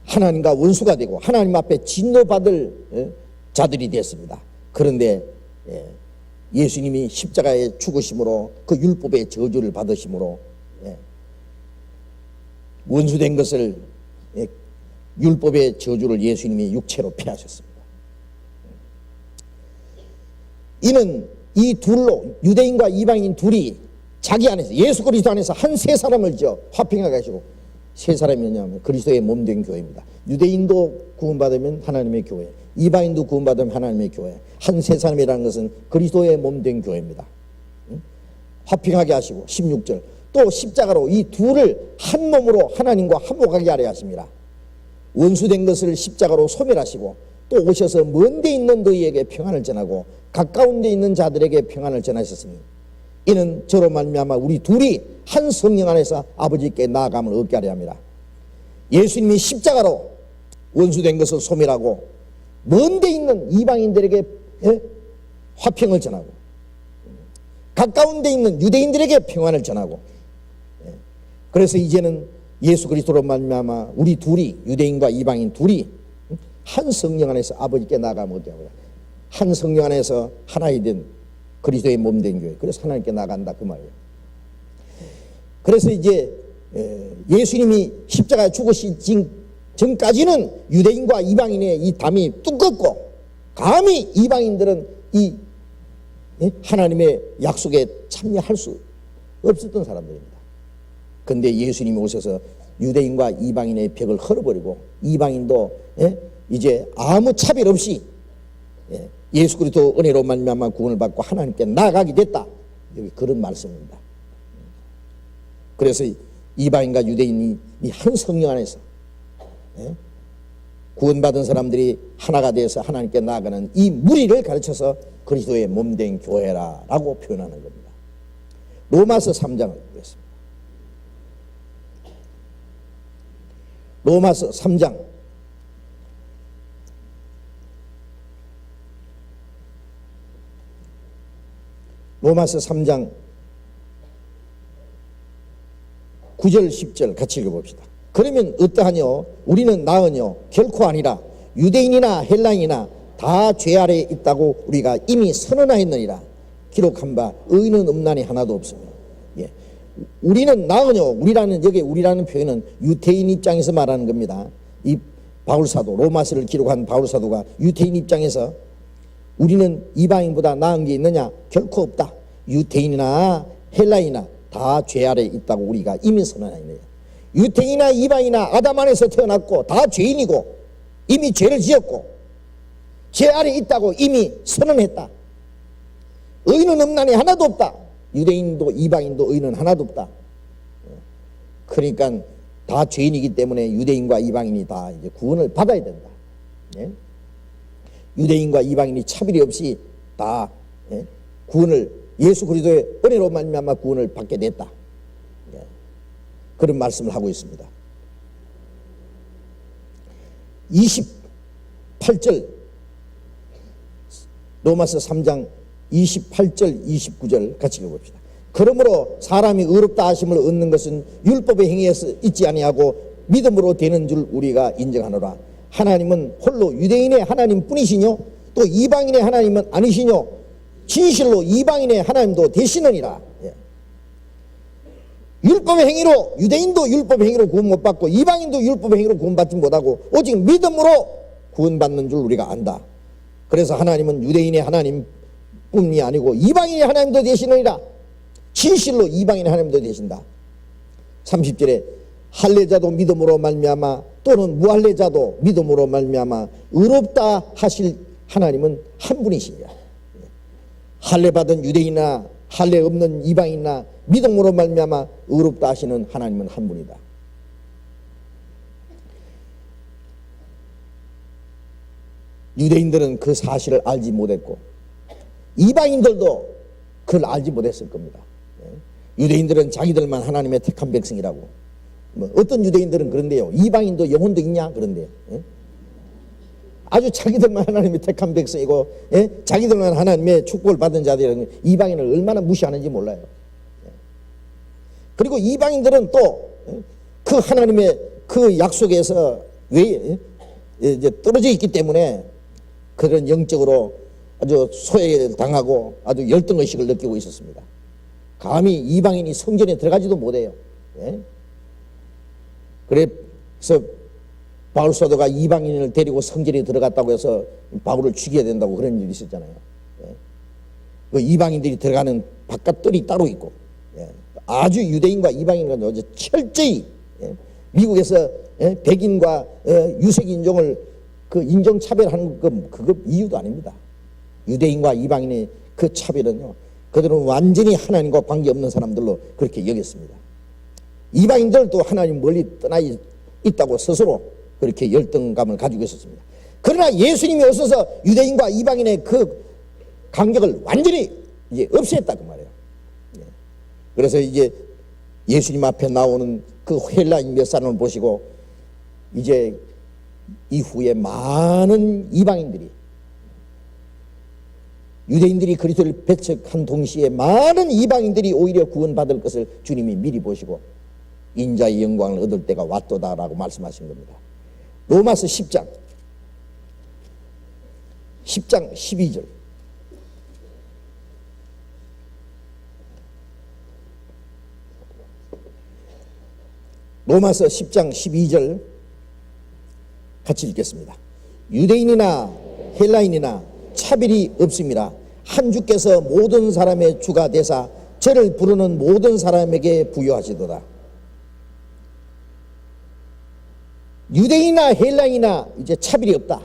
하나님과 원수가 되고 하나님 앞에 진노받을 자들이 됐습니다. 그런데 예수님이 십자가에 죽으심으로 그 율법의 저주를 받으심으로 원수된 것을 율법의 저주를 예수님이 육체로 피하셨습니다. 이는 이 둘로 유대인과 이방인 둘이 자기 안에서 예수 그리스도 안에서 한 세 사람을 지어 화평하게 하시고, 세 사람이 뭐냐면 그리스도의 몸된 교회입니다. 유대인도 구원받으면 하나님의 교회, 이방인도 구원받으면 하나님의 교회. 한 세 사람이라는 것은 그리스도의 몸된 교회입니다. 화평하게 하시고 16절 또 십자가로 이 둘을 한 몸으로 하나님과 화목하게 하려 하십니다. 원수된 것을 십자가로 소멸하시고 또 오셔서 먼 데 있는 너희에게 평안을 전하고 가까운 데 있는 자들에게 평안을 전하셨으니 이는 저로 말미암아 우리 둘이 한 성령 안에서 아버지께 나아감을 얻게 하려 합니다. 예수님이 십자가로 원수된 것을 소멸하고 먼 데 있는 이방인들에게 화평을 전하고 가까운 데 있는 유대인들에게 평안을 전하고, 그래서 이제는 예수 그리스도로 말미암아 우리 둘이 유대인과 이방인 둘이 한 성령 안에서 아버지께 나아가면 얻게 하고요. 한 성령 안에서 하나이 된 그리스도의 몸된 교회. 그래서 하나님께 나간다 그 말이에요. 그래서 이제 예수님이 십자가에 죽으신 전까지는 유대인과 이방인의 이 담이 두껍고 감히 이방인들은 이 하나님의 약속에 참여할 수 없었던 사람들입니다. 그런데 예수님이 오셔서 유대인과 이방인의 벽을 헐어버리고 이방인도 이제 아무 차별 없이 예수 그리스도 은혜로 말미암아 구원을 받고 하나님께 나아가게 됐다. 여기 그런 말씀입니다. 그래서 이방인과 유대인이 이 한 성령 안에서 구원받은 사람들이 하나가 되어서 하나님께 나아가는 이 무리를 가르쳐서 그리스도의 몸된 교회라고 표현하는 겁니다. 로마서 3장을 보겠습니다. 로마서 3장 9절 10절 같이 읽어봅시다. 그러면 어떠하뇨? 우리는 나으뇨? 결코 아니라 유대인이나 헬라인이나 다 죄 아래에 있다고 우리가 이미 선언하였느니라. 기록한 바 의인은 없나니 하나도 없습니다. 우리는 나으뇨? 여기 우리라는 표현은 유태인 입장에서 말하는 겁니다. 이 바울사도, 로마서를 기록한 바울사도가 유태인 입장에서 우리는 이방인보다 나은 게 있느냐? 결코 없다. 유태인이나 헬라인이나 다 죄 아래에 있다고 우리가 이미 선언하였느니라. 유태인이나 이방인이나 아담 안에서 태어났고 다 죄인이고 이미 죄를 지었고 죄 아래에 있다고 이미 선언했다. 의인은 없나니 하나도 없다. 유대인도 이방인도 의인은 하나도 없다. 그러니까 다 죄인이기 때문에 유대인과 이방인이 다 이제 구원을 받아야 된다. 유대인과 이방인이 차별이 없이 다 구원을 예수 그리스도의 은혜로 말미암아 구원을 받게 됐다. 그런 말씀을 하고 있습니다. 28절 로마서 3장 28절 29절 같이 읽어봅시다. 그러므로 사람이 의롭다 하심을 얻는 것은 율법의 행위에서 있지 아니하고 믿음으로 되는 줄 우리가 인정하노라. 하나님은 홀로 유대인의 하나님 뿐이시뇨 또 이방인의 하나님은 아니시뇨 진실로 이방인의 하나님도 되시느니라. 율법의 행위로, 유대인도 율법의 행위로 구원 못 받고 이방인도 율법의 행위로 구원받지 못하고 오직 믿음으로 구원받는 줄 우리가 안다. 그래서 하나님은 유대인의 하나님뿐이 아니고 이방인의 하나님도 되시느니라. 진실로 이방인의 하나님도 되신다. 30절에 할례자도 믿음으로 말미암아 또는 무할례자도 믿음으로 말미암아 의롭다 하실 하나님은 한 분이시니라. 할례 받은 유대인이나 할례 없는 이방인이나 믿음으로 말미암아 의롭다 하시는 하나님은 한 분이다. 유대인들은 그 사실을 알지 못했고 이방인들도 그걸 알지 못했을 겁니다. 유대인들은 자기들만 하나님의 택한 백성이라고. 어떤 유대인들은 그런데요, 이방인도 영혼도 있냐 그런데요. 아주 자기들만 하나님의 택한 백성이고 자기들만 하나님의 축복을 받은 자들은 이방인을 얼마나 무시하는지 몰라요. 그리고 이방인들은 또 그 하나님의 그 약속에서 왜 이제 떨어져 있기 때문에 그런 영적으로 아주 소외당하고 아주 열등의식을 느끼고 있었습니다. 감히 이방인이 성전에 들어가지도 못해요. 그래서 바울 사도가 이방인을 데리고 성전에 들어갔다고 해서 바울을 죽여야 된다고 그런 일이 있었잖아요. 그 이방인들이 들어가는 바깥뜰이 따로 있고 아주 유대인과 이방인과 아주 철저히 미국에서 백인과 유색 인종을 그 인종차별하는 그거 이유도 아닙니다. 유대인과 이방인의 그 차별은요, 그들은 완전히 하나님과 관계없는 사람들로 그렇게 여겼습니다. 이방인들도 하나님 멀리 떠나 있다고 스스로 그렇게 열등감을 가지고 있었습니다. 그러나 예수님이 오셔서 유대인과 이방인의 그 간격을 완전히 이제 없앴다 그 말이에요. 그래서 이제 예수님 앞에 나오는 그 헬라인 몇 사람을 보시고 이제 이후에 많은 이방인들이 유대인들이 그리스도를 배척한 동시에 많은 이방인들이 오히려 구원받을 것을 주님이 미리 보시고 인자의 영광을 얻을 때가 왔도다라고 말씀하신 겁니다. 로마서 10장 12절 로마서 10장 12절 같이 읽겠습니다. 유대인이나 헬라인이나 차별이 없습니다. 한 주께서 모든 사람의 주가 되사 저를 부르는 모든 사람에게 부여하시도다. 유대인이나 헬라인이나 이제 차별이 없다.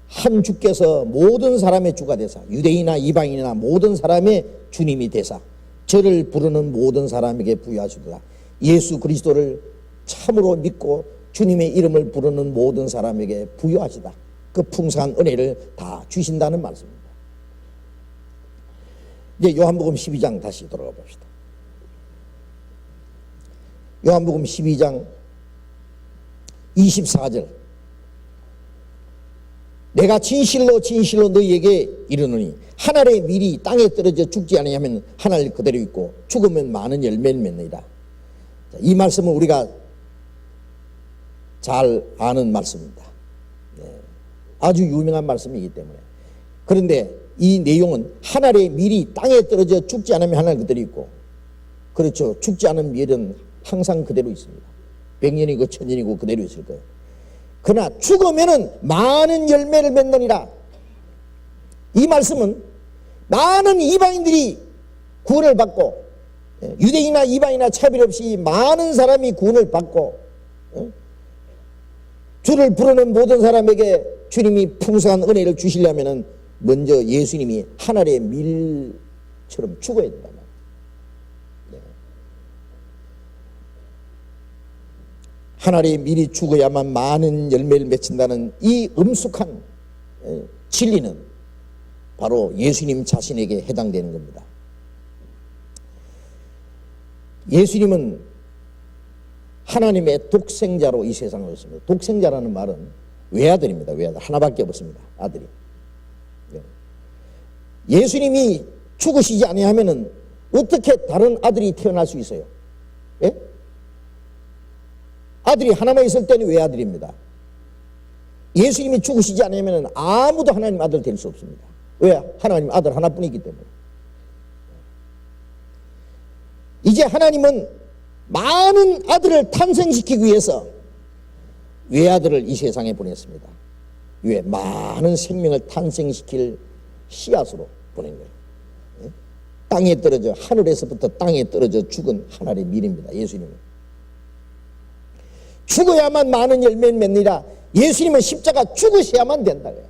한 주께서 모든 사람의 주가 되사 유대인이나 이방인이나 모든 사람의 주님이 되사 저를 부르는 모든 사람에게 부여하시도다. 예수 그리스도를 참으로 믿고 주님의 이름을 부르는 모든 사람에게 부여하시다. 그 풍성한 은혜를 다 주신다는 말씀입니다. 이제 요한복음 12장 다시 돌아가 봅시다. 요한복음 12장 24절 내가 진실로 진실로 너희에게 이르노니 한 알의 밀이 땅에 떨어져 죽지 아니하면 한 알 그대로 있고 죽으면 많은 열매를 맺느니라. 이 말씀은 우리가 잘 아는 말씀입니다. 아주 유명한 말씀이기 때문에. 그런데 이 내용은 한 알의 밀이 땅에 떨어져 죽지 않으면 한 알 그대로 있고, 그렇죠, 죽지 않은 밀은 항상 그대로 있습니다. 100년이고 1000년이고 그대로 있을 거예요. 그러나 죽으면은 많은 열매를 맺느니라. 이 말씀은 많은 이방인들이 구원을 받고 유대인이나 이방인이나 차별 없이 많은 사람이 구원을 받고 주를 부르는 모든 사람에게 주님이 풍성한 은혜를 주시려면 먼저 예수님이 한 알의 밀처럼 죽어야 된다. 한 알의 밀이 죽어야만 많은 열매를 맺힌다는 이 엄숙한 진리는 바로 예수님 자신에게 해당되는 겁니다. 예수님은 하나님의 독생자로 이 세상에 오셨습니다. 독생자라는 말은 외아들입니다. 외아들 하나밖에 없습니다. 아들이. 예수님이 죽으시지 아니하면은 어떻게 다른 아들이 태어날 수 있어요? 예? 아들이 하나만 있을 때는 외아들입니다. 예수님이 죽으시지 않으면 아무도 하나님 아들 될 수 없습니다. 왜? 하나님 아들 하나뿐이기 때문에. 이제 하나님은 많은 아들을 탄생시키기 위해서 외아들을 이 세상에 보냈습니다. 왜? 많은 생명을 탄생시킬 씨앗으로 보낸 거예요. 땅에 떨어져, 하늘에서부터 땅에 떨어져 죽은 하나님의 미래입니다. 예수님은 죽어야만 많은 열매를 맺느니라. 예수님은 십자가 죽으셔야만 된다고요.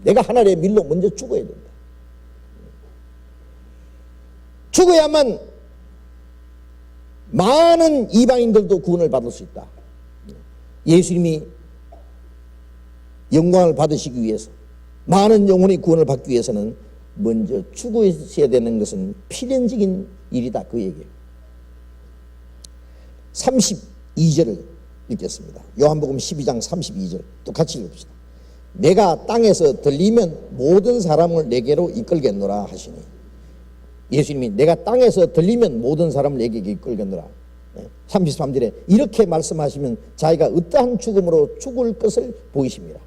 내가 하나님의 밀로 먼저 죽어야 된다. 죽어야만 많은 이방인들도 구원을 받을 수 있다. 예수님이 영광을 받으시기 위해서, 많은 영혼의 구원을 받기 위해서는 먼저 죽으셔야 되는 것은 필연적인 일이다, 그 얘기예요. 32절을 읽겠습니다. 요한복음 12장 32절 또 같이 읽읍시다. 내가 땅에서 들리면 모든 사람을 내게로 이끌겠노라 하시니, 예수님이 내가 땅에서 들리면 모든 사람을 내게로 이끌겠노라. 33절에 이렇게 말씀하시면 자기가 어떠한 죽음으로 죽을 것을 보이십니다.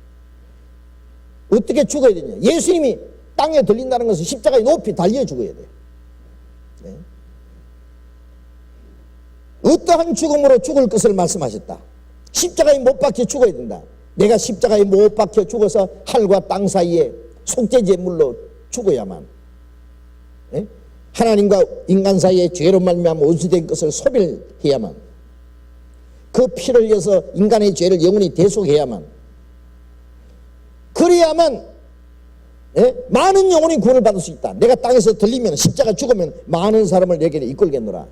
어떻게 죽어야 되냐? 예수님이 땅에 들린다는 것은 십자가에 높이 달려 죽어야 돼요. 어떠한 죽음으로 죽을 것을 말씀하셨다. 십자가에 못 박혀 죽어야 된다. 내가 십자가에 못 박혀 죽어서 하늘과 땅 사이에 속죄제물로 죽어야만, 하나님과 인간 사이에 죄로 말미암아 원수된 것을 소멸해야만, 그 피를 흘려서 인간의 죄를 영원히 대속해야만, 그래야만 많은 영혼이 구원을 받을 수 있다. 내가 땅에서 들리면, 십자가 죽으면 많은 사람을 내게 이끌겠노라.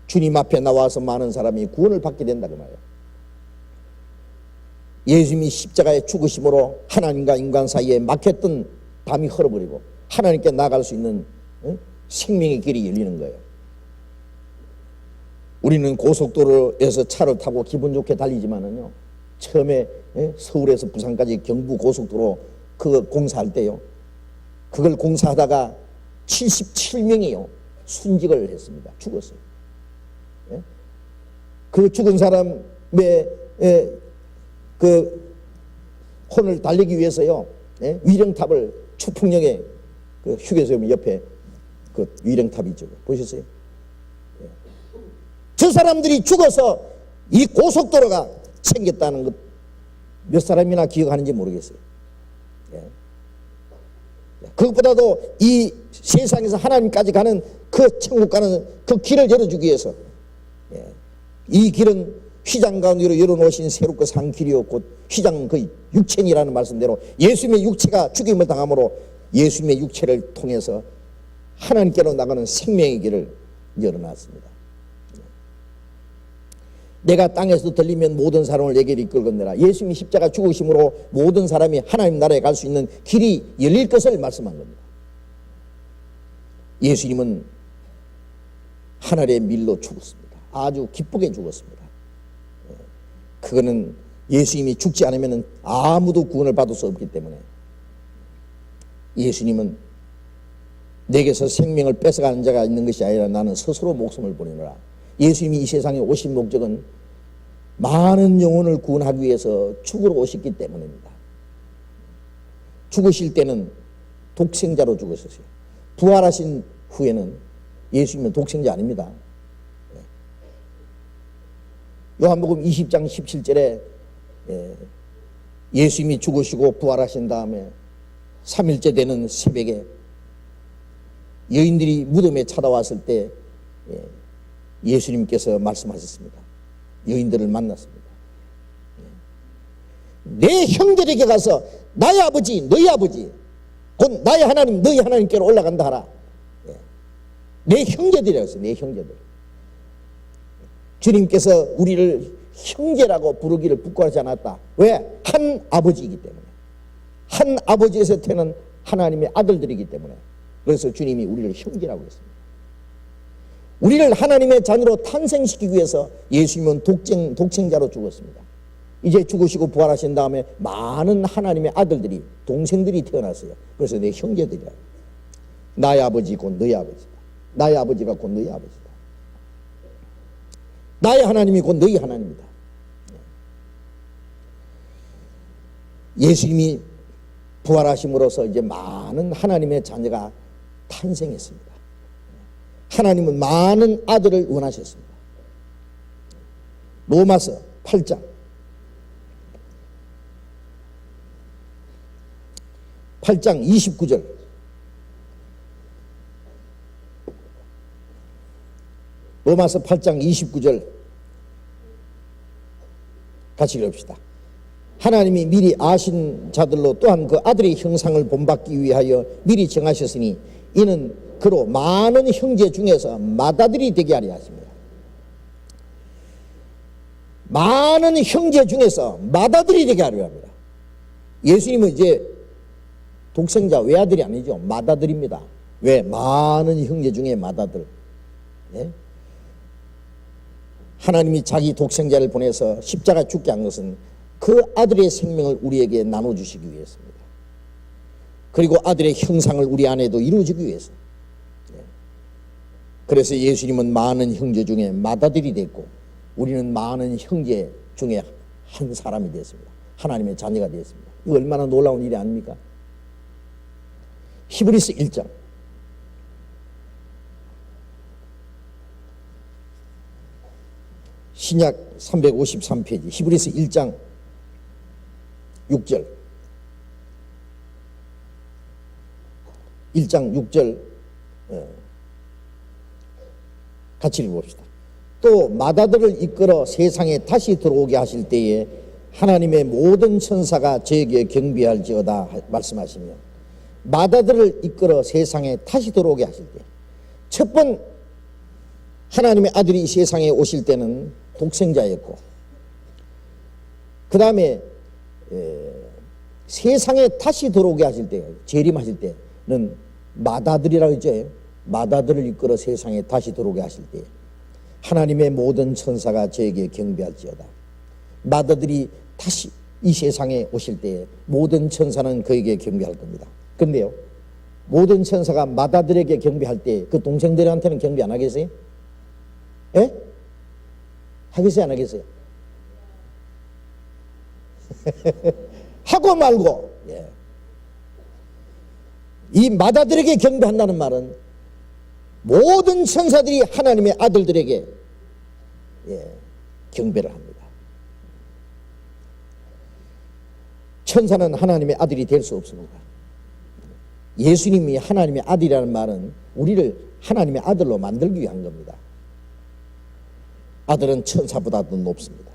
주님 앞에 나와서 많은 사람이 구원을 받게 된다 그 말이에요. 예수님이 십자가에 죽으심으로 하나님과 인간 사이에 막혔던 담이 헐어버리고 하나님께 나아갈 수 있는 생명의 길이 열리는 거예요. 우리는 고속도로에서 차를 타고 기분 좋게 달리지만은요, 처음에 서울에서 부산까지 경부 고속도로 그거 공사할 때요, 그걸 공사하다가 77명이요 순직을 했습니다. 죽었어요. 그 죽은 사람의 그 혼을 달리기 위해서요, 위령탑을 추풍령에 그 휴게소 옆에 그 위령탑이 있죠. 보셨어요? 저 사람들이 죽어서 이 고속도로가 생겼다는 것 몇 사람이나 기억하는지 모르겠어요. 그것보다도 이 세상에서 하나님까지 가는 그 천국 가는 그 길을 열어주기 위해서, 이 길은 휘장 가운데로 열어놓으신 새롭고 산 길이요 곧 휘장 그 육체이라는 말씀대로 예수님의 육체가 죽임을 당함으로 예수님의 육체를 통해서 하나님께로 나가는 생명의 길을 열어놨습니다. 내가 땅에서 들리면 모든 사람을 내게로 이끌겠노라. 예수님이 십자가 죽으심으로 모든 사람이 하나님 나라에 갈 수 있는 길이 열릴 것을 말씀한 겁니다. 예수님은 하늘의 밀로 죽었습니다. 아주 기쁘게 죽었습니다. 그거는 예수님이 죽지 않으면 아무도 구원을 받을 수 없기 때문에, 예수님은 내게서 생명을 뺏어가는 자가 있는 것이 아니라 나는 스스로 목숨을 버리노라. 예수님이 이 세상에 오신 목적은 많은 영혼을 구원하기 위해서 죽으러 오셨기 때문입니다. 죽으실 때는 독생자로 죽으셨어요. 부활하신 후에는 예수님은 독생자 아닙니다. 요한복음 20장 17절에 예수님이 죽으시고 부활하신 다음에 3일째 되는 새벽에 여인들이 무덤에 찾아왔을 때 예수님께서 말씀하셨습니다. 여인들을 만났습니다. 내 형제에게 가서 나의 아버지, 너희 아버지, 곧 나의 하나님, 너희 하나님께로 올라간다 하라. 내 형제들이라고 했어요. 내 형제들. 주님께서 우리를 형제라고 부르기를 부끄러워하지 않았다. 왜? 한 아버지이기 때문에. 한 아버지에서 태어난 하나님의 아들들이기 때문에. 그래서 주님이 우리를 형제라고 했습니다. 우리를 하나님의 자녀로 탄생시키기 위해서 예수님은 독생자로 죽었습니다. 이제 죽으시고 부활하신 다음에 많은 하나님의 아들들이, 동생들이 태어났어요. 그래서 내 형제들이야. 나의 아버지 곧 너희 아버지다. 나의 아버지가 곧 너희 아버지다. 나의 하나님이 곧 너희 하나님이다. 예수님이 부활하심으로써 이제 많은 하나님의 자녀가 탄생했습니다. 하나님은 많은 아들을 원하셨습니다. 로마서 8장 29절. 로마서 8장 29절 같이 읽읍시다. 하나님이 미리 아신 자들로 또한 그 아들의 형상을 본받기 위하여 미리 정하셨으니 이는 그로 많은 형제 중에서 맏아들이 되게 하려 하십니다. 많은 형제 중에서 맏아들이 되게 하려 합니다. 예수님은 이제 독생자 외아들이 아니죠. 맏아들입니다. 왜? 많은 형제 중에 맏아들. 예? 하나님이 자기 독생자를 보내서 십자가 죽게 한 것은 그 아들의 생명을 우리에게 나눠주시기 위해서입니다. 그리고 아들의 형상을 우리 안에도 이루어지기 위해서. 그래서 예수님은 많은 형제 중에 맏아들이 됐고 우리는 많은 형제 중에 한 사람이 됐습니다. 하나님의 자녀가 됐습니다. 이거 얼마나 놀라운 일이 아닙니까? 히브리서 1장 신약 353페이지 히브리서 1장 6절 1장 6절 같이 읽어봅시다. 또 맏아들을 이끌어 세상에 다시 들어오게 하실 때에 하나님의 모든 천사가 저에게 경배할지어다 말씀하시며 맏아들을 이끌어 세상에 다시 들어오게 하실 때 첫 번 하나님의 아들이 이 세상에 오실 때는 독생자였고 그 다음에 세상에 다시 들어오게 하실 때 재림하실 때는 맏아들이라고 했죠. 맏아들을 이끌어 세상에 다시 들어오게 하실 때 하나님의 모든 천사가 저에게 경배할지어다. 맏아들이 다시 이 세상에 오실 때 모든 천사는 그에게 경배할 겁니다. 근데요, 모든 천사가 맏아들에게 경배할 때 그 동생들한테는 경배 안 하겠어요? 예? 하겠어요, 안 하겠어요? 하고 말고. 예. 이 맏아들에게 경배한다는 말은 모든 천사들이 하나님의 아들들에게 경배를 합니다. 천사는 하나님의 아들이 될 수 없습니다. 예수님이 하나님의 아들이라는 말은 우리를 하나님의 아들로 만들기 위한 겁니다. 아들은 천사보다도 높습니다.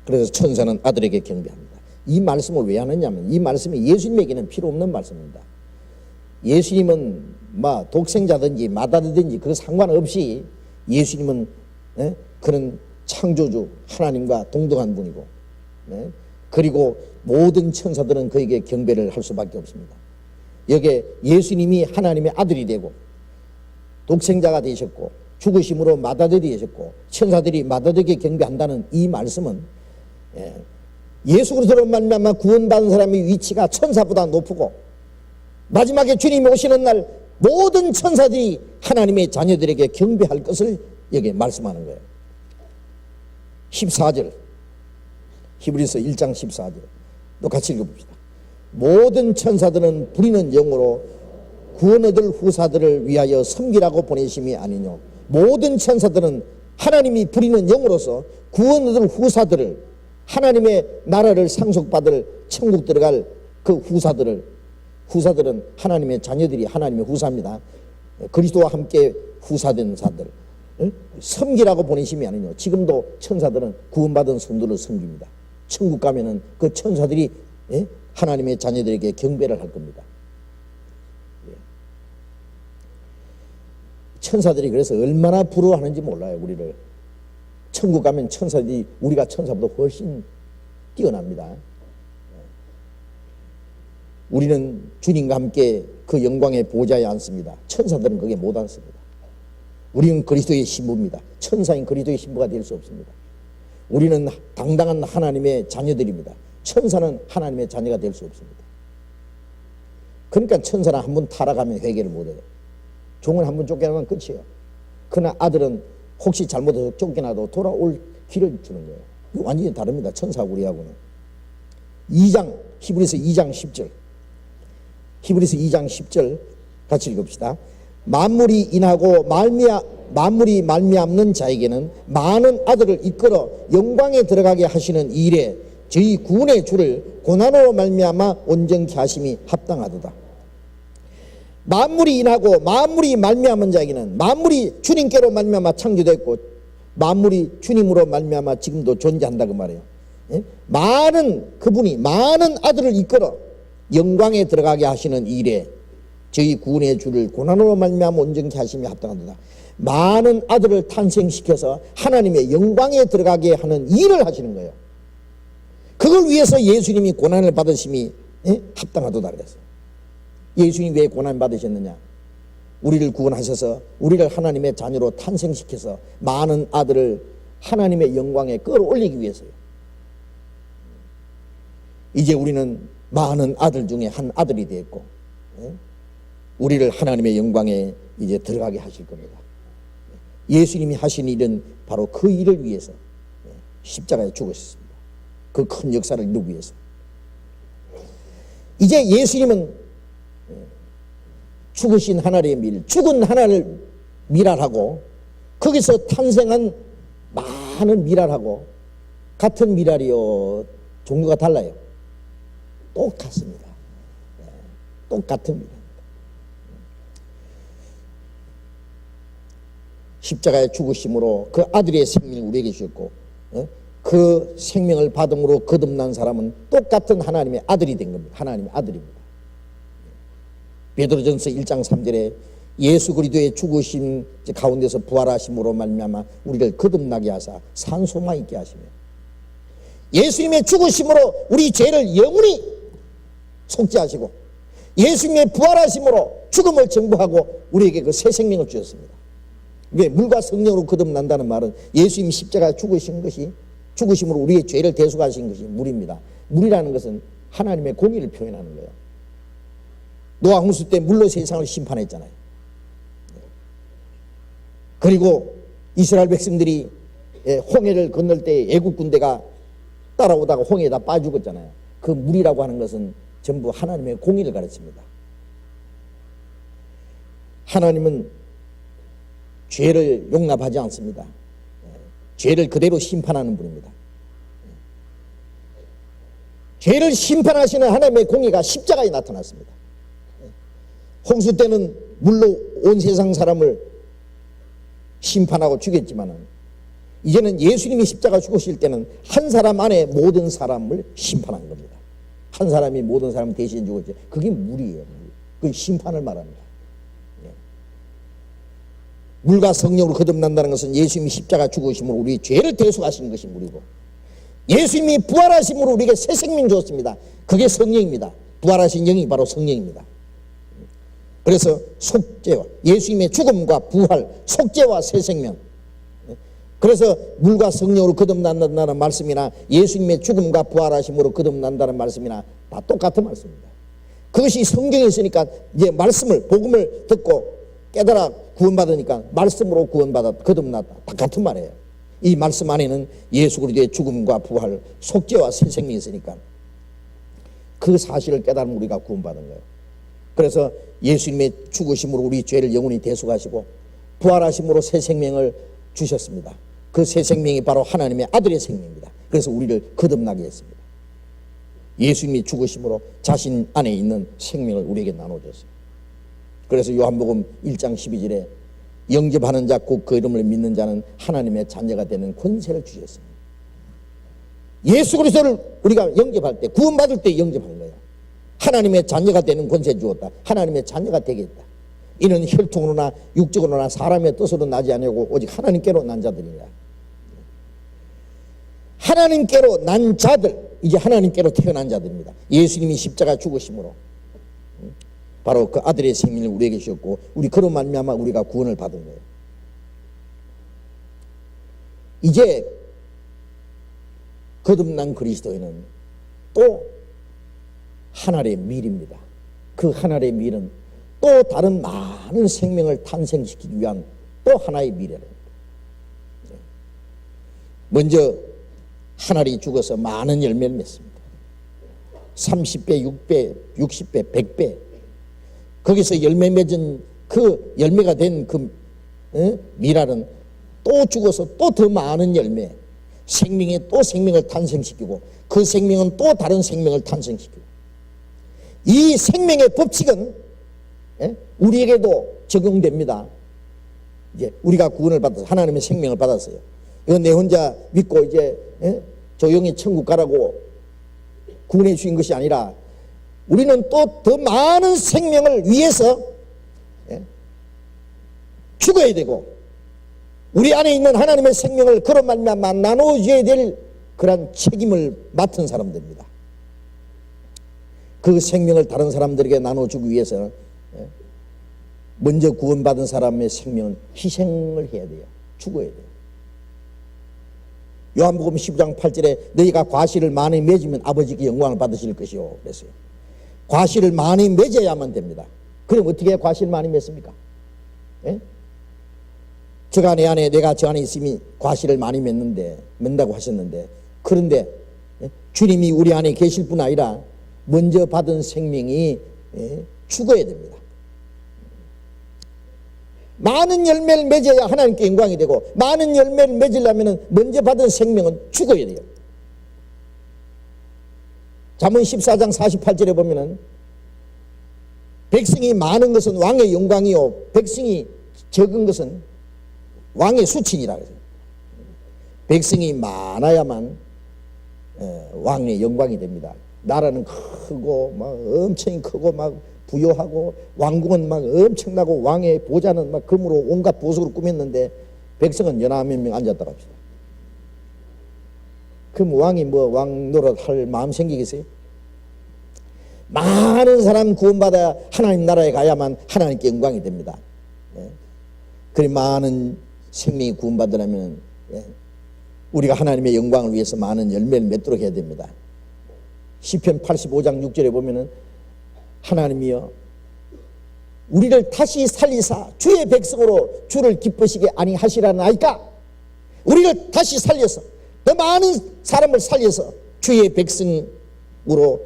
그래서 천사는 아들에게 경배합니다. 이 말씀을 왜 하느냐면 이 말씀이 예수님에게는 필요 없는 말씀입니다. 예수님은 독생자든지 맏아들든지 그 상관없이 예수님은 그는 창조주 하나님과 동등한 분이고 그리고 모든 천사들은 그에게 경배를 할 수밖에 없습니다. 여기에 예수님이 하나님의 아들이 되고 독생자가 되셨고 죽으심으로 맏아들이 되셨고 천사들이 맏아들에게 경배한다는 이 말씀은 예수 그리스도로 말미암아 구원받은 사람의 위치가 천사보다 높고 마지막에 주님이 오시는 날 모든 천사들이 하나님의 자녀들에게 경배할 것을 여기에 말씀하는 거예요. 14절 히브리서 1장 14절 또 같이 읽어봅시다. 모든 천사들은 부리는 영으로 구원 얻을 후사들을 위하여 섬기라고 보내심이 아니뇨. 모든 천사들은 하나님이 부리는 영으로서 구원 얻을 후사들을 하나님의 나라를 상속받을 천국 들어갈 그 후사들은 하나님의 자녀들이 하나님의 후사입니다. 그리스도와 함께 후사된 자들 섬기라고 보내심이 아니뇨. 지금도 천사들은 구원받은 성도를 섬깁니다. 천국 가면은 그 천사들이 하나님의 자녀들에게 경배를 할 겁니다. 천사들이 그래서 얼마나 부러워하는지 몰라요. 우리를 천국 가면 천사들이 우리가 천사보다 훨씬 뛰어납니다. 우리는 주님과 함께 그 영광의 보좌에 앉습니다. 천사들은 거기에 못 앉습니다. 우리는 그리스도의 신부입니다. 천사인 그리스도의 신부가 될 수 없습니다. 우리는 당당한 하나님의 자녀들입니다. 천사는 하나님의 자녀가 될 수 없습니다. 그러니까 천사는 한 번 타락하면 회개를 못해요. 종을 한 번 쫓겨나면 끝이에요. 그러나 아들은 혹시 잘못해서 쫓겨나도 돌아올 길을 주는 거예요. 완전히 다릅니다. 천사하고 우리하고는. 히브리서 2장 10절 같이 읽읍시다. 만물이 인하고 만물이 말미암는 자에게는 많은 아들을 이끌어 영광에 들어가게 하시는 일에 저희 구원의 주를 고난으로 말미암아 온전케 하심이 합당하도다. 만물이 인하고 만물이 말미암은 자에게는, 만물이 주님께로 말미암아 창조됐고 만물이 주님으로 말미암아 지금도 존재한다 그 말이에요. 그분이 많은 아들을 이끌어 영광에 들어가게 하시는 일에 저희 구원의 주를 고난으로 말미암아 온전케 하심이 합당하도다. 많은 아들을 탄생시켜서 하나님의 영광에 들어가게 하는 일을 하시는 거예요. 그걸 위해서 예수님이 고난을 받으심이 합당하도다 그랬어요. 예수님이 왜 고난 받으셨느냐? 우리를 구원하셔서 우리를 하나님의 자녀로 탄생시켜서 많은 아들을 하나님의 영광에 끌어올리기 위해서요. 이제 우리는 많은 아들 중에 한 아들이 되었고 우리를 하나님의 영광에 이제 들어가게 하실 겁니다. 예수님이 하신 일은 바로 그 일을 위해서 십자가에 죽으셨습니다. 그 큰 역사를 이루기 위해서. 이제 예수님은 죽으신 하나님의 밀, 죽은 하나를 미랄하고 거기서 탄생한 많은 미랄하고 같은 미랄이요 종류가 달라요. 똑같습니다. 똑같은 미랄입니다. 십자가의 죽으심으로 그 아들의 생명을 우리에게 주셨고 그 생명을 받음으로 거듭난 사람은 똑같은 하나님의 아들이 된 겁니다. 하나님의 아들입니다. 베드로전서 1장 3절에 예수 그리스도의 죽으심 가운데서 부활하심으로 말미암아 우리를 거듭나게 하사 산소만 있게 하시며 예수님의 죽으심으로 우리 죄를 영원히 속죄하시고 예수님의 부활하심으로 죽음을 정복하고 우리에게 그 새 생명을 주셨습니다. 왜? 물과 성령으로 거듭난다는 말은 예수님이 십자가에 죽으심으로 우리의 죄를 대속하신 것이 물입니다. 물이라는 것은 하나님의 공의를 표현하는 거예요. 노아 홍수 때 물로 세상을 심판했잖아요. 그리고 이스라엘 백성들이 홍해를 건널 때 애국 군대가 따라오다가 홍해에다 빠져 죽었잖아요. 그 물이라고 하는 것은 전부 하나님의 공의를 가르칩니다. 하나님은 죄를 용납하지 않습니다. 죄를 그대로 심판하는 분입니다. 죄를 심판하시는 하나님의 공의가 십자가에 나타났습니다. 홍수 때는 물로 온 세상 사람을 심판하고 죽였지만 이제는 예수님이 십자가 죽으실 때는 한 사람 안에 모든 사람을 심판한 겁니다. 한 사람이 모든 사람을 대신 죽었죠. 그게 물이에요. 그 심판을 말합니다. 물과 성령으로 거듭난다는 것은 예수님이 십자가 죽으심으로 우리 죄를 대속하신 것이 물이고 예수님이 부활하심으로 우리에게 새 생명 주었습니다. 그게 성령입니다. 부활하신 영이 바로 성령입니다. 그래서 속죄와 예수님의 죽음과 부활, 속죄와 새 생명. 그래서 물과 성령으로 거듭난다는 말씀이나 예수님의 죽음과 부활하심으로 거듭난다는 말씀이나 다 똑같은 말씀입니다. 그것이 성경에 있으니까 이제 말씀을 복음을 듣고 깨달아 구원받으니까 말씀으로 구원받아 거듭났다. 다 같은 말이에요. 이 말씀 안에는 예수 그리스도의 죽음과 부활, 속죄와 새 생명이 있으니까 그 사실을 깨달으면 우리가 구원받은 거예요. 그래서 예수님의 죽으심으로 우리 죄를 영원히 대속하시고 부활하심으로 새 생명을 주셨습니다. 그 새 생명이 바로 하나님의 아들의 생명입니다. 그래서 우리를 거듭나게 했습니다. 예수님이 죽으심으로 자신 안에 있는 생명을 우리에게 나눠줬습니다. 그래서 요한복음 1장 12절에 영접하는 자 곧 그 이름을 믿는 자는 하나님의 자녀가 되는 권세를 주셨습니다. 예수 그리스도를 우리가 영접할 때 구원받을 때 영접한 거예요. 하나님의 자녀가 되는 권세 주었다. 하나님의 자녀가 되겠다. 이는 혈통으로나 육적으로나 사람의 뜻으로 나지 아니하고 오직 하나님께로 난 자들이라. 하나님께로 난 자들, 이제 하나님께로 태어난 자들입니다. 예수님이 십자가 죽으심으로 바로 그 아들의 생명을 우리에게 주셨고 우리 그로 말미암아 우리가 구원을 받은 거예요. 이제 거듭난 그리스도인은 또 하나님의 밀입니다. 그 하나님의 밀은 또 다른 많은 생명을 탄생시키기 위한 또 하나의 미래입니다. 먼저 하나님이 죽어서 많은 열매를 맺습니다. 30배, 6배, 60배, 100배 거기서 열매 맺은 그 그 열매가 된 그 밀알은 또 죽어서 또 더 많은 열매, 생명에 또 생명을 탄생시키고 그 생명은 또 다른 생명을 탄생시키고, 이 생명의 법칙은 우리에게도 적용됩니다. 이제 우리가 구원을 받아서 하나님의 생명을 받았어요. 이건 내 혼자 믿고 이제 조용히 천국 가라고 구원해 주신 것이 아니라 우리는 또 더 많은 생명을 위해서 죽어야 되고, 우리 안에 있는 하나님의 생명을 그런 말미암아 나눠줘야 될 그런 책임을 맡은 사람들입니다. 그 생명을 다른 사람들에게 나눠주기 위해서는 먼저 구원받은 사람의 생명은 희생을 해야 돼요. 죽어야 돼요. 요한복음 15장 8절에 너희가 과실을 많이 맺으면 아버지께 영광을 받으실 것이요 그랬어요. 과실을 많이 맺어야만 됩니다. 그럼 어떻게 과실 많이 맺습니까? 저가 내 안에, 내가 저 안에 있으면 과실을 많이 맺는다고 하셨는데, 그런데 주님이 우리 안에 계실 뿐 아니라 먼저 받은 생명이 죽어야 됩니다. 많은 열매를 맺어야 하나님께 영광이 되고, 많은 열매를 맺으려면 먼저 받은 생명은 죽어야 돼요. 잠언 14장 48절에 보면은 백성이 많은 것은 왕의 영광이요 백성이 적은 것은 왕의 수치니라 그래요. 백성이 많아야만 왕의 영광이 됩니다. 나라는 크고 막 엄청 크고 막 부요하고 왕궁은 막 엄청나고 왕의 보좌는 막 금으로 온갖 보석으로 꾸몄는데 백성은 연하 몇 명 앉았다 갑시다. 그럼 왕이 뭐 왕 노릇 할 마음 생기겠어요? 많은 사람 구원받아야 하나님 나라에 가야만 하나님께 영광이 됩니다. 그리 많은 생명이 구원받으려면 우리가 하나님의 영광을 위해서 많은 열매를 맺도록 해야 됩니다. 시편 85장 6절에 보면은 하나님이여 우리를 다시 살리사 주의 백성으로 주를 기쁘시게 아니하시라나이까. 우리를 다시 살려서 더 많은 사람을 살려서 주의 백성으로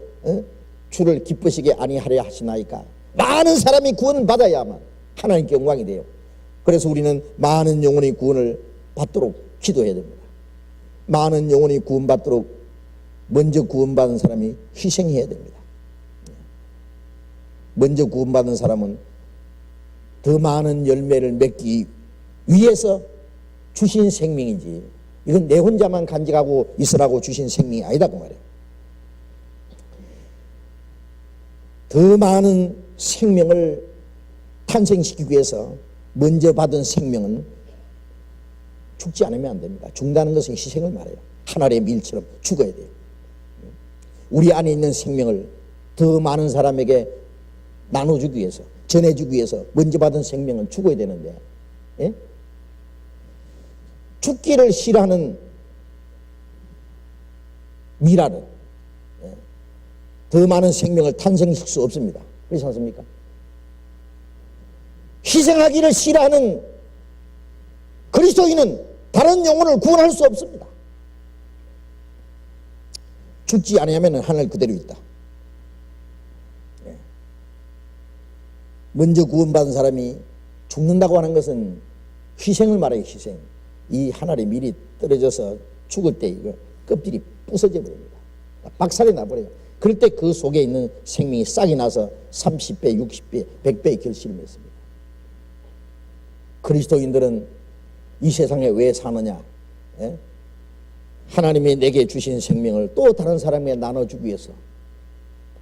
주를 기쁘시게 아니하려 하시나이까. 많은 사람이 구원을 받아야만 하나님께 영광이 돼요. 그래서 우리는 많은 영혼의 구원을 받도록 기도해야 됩니다. 많은 영혼이 구원받도록 먼저 구원받은 사람이 희생해야 됩니다. 먼저 구원받은 사람은 더 많은 열매를 맺기 위해서 주신 생명이지, 이건 내 혼자만 간직하고 있으라고 주신 생명이 아니다 그 말이에요. 더 많은 생명을 탄생시키기 위해서 먼저 받은 생명은 죽지 않으면 안 됩니다. 죽는다는 것은 희생을 말해요. 하늘의 밀처럼 죽어야 돼요. 우리 안에 있는 생명을 더 많은 사람에게 나눠주기 위해서, 전해주기 위해서 먼저 받은 생명은 죽어야 되는데, 죽기를 싫어하는 미라는 더 많은 생명을 탄생시킬 수 없습니다. 그렇지 않습니까? 희생하기를 싫어하는 그리스도인은 다른 영혼을 구원할 수 없습니다. 죽지 않으면 하늘 그대로 있다. 먼저 구원받은 사람이 죽는다고 하는 것은 희생을 말해요. 희생. 이 하늘의 밀이 떨어져서 죽을 때 이거 껍질이 부서져 버립니다. 박살이 나버려요. 그럴 때 그 속에 있는 생명이 싹이 나서 30배, 60배, 100배의 결실을 맺습니다. 그리스도인들은 이 세상에 왜 사느냐? 하나님이 내게 주신 생명을 또 다른 사람에게 나눠주기 위해서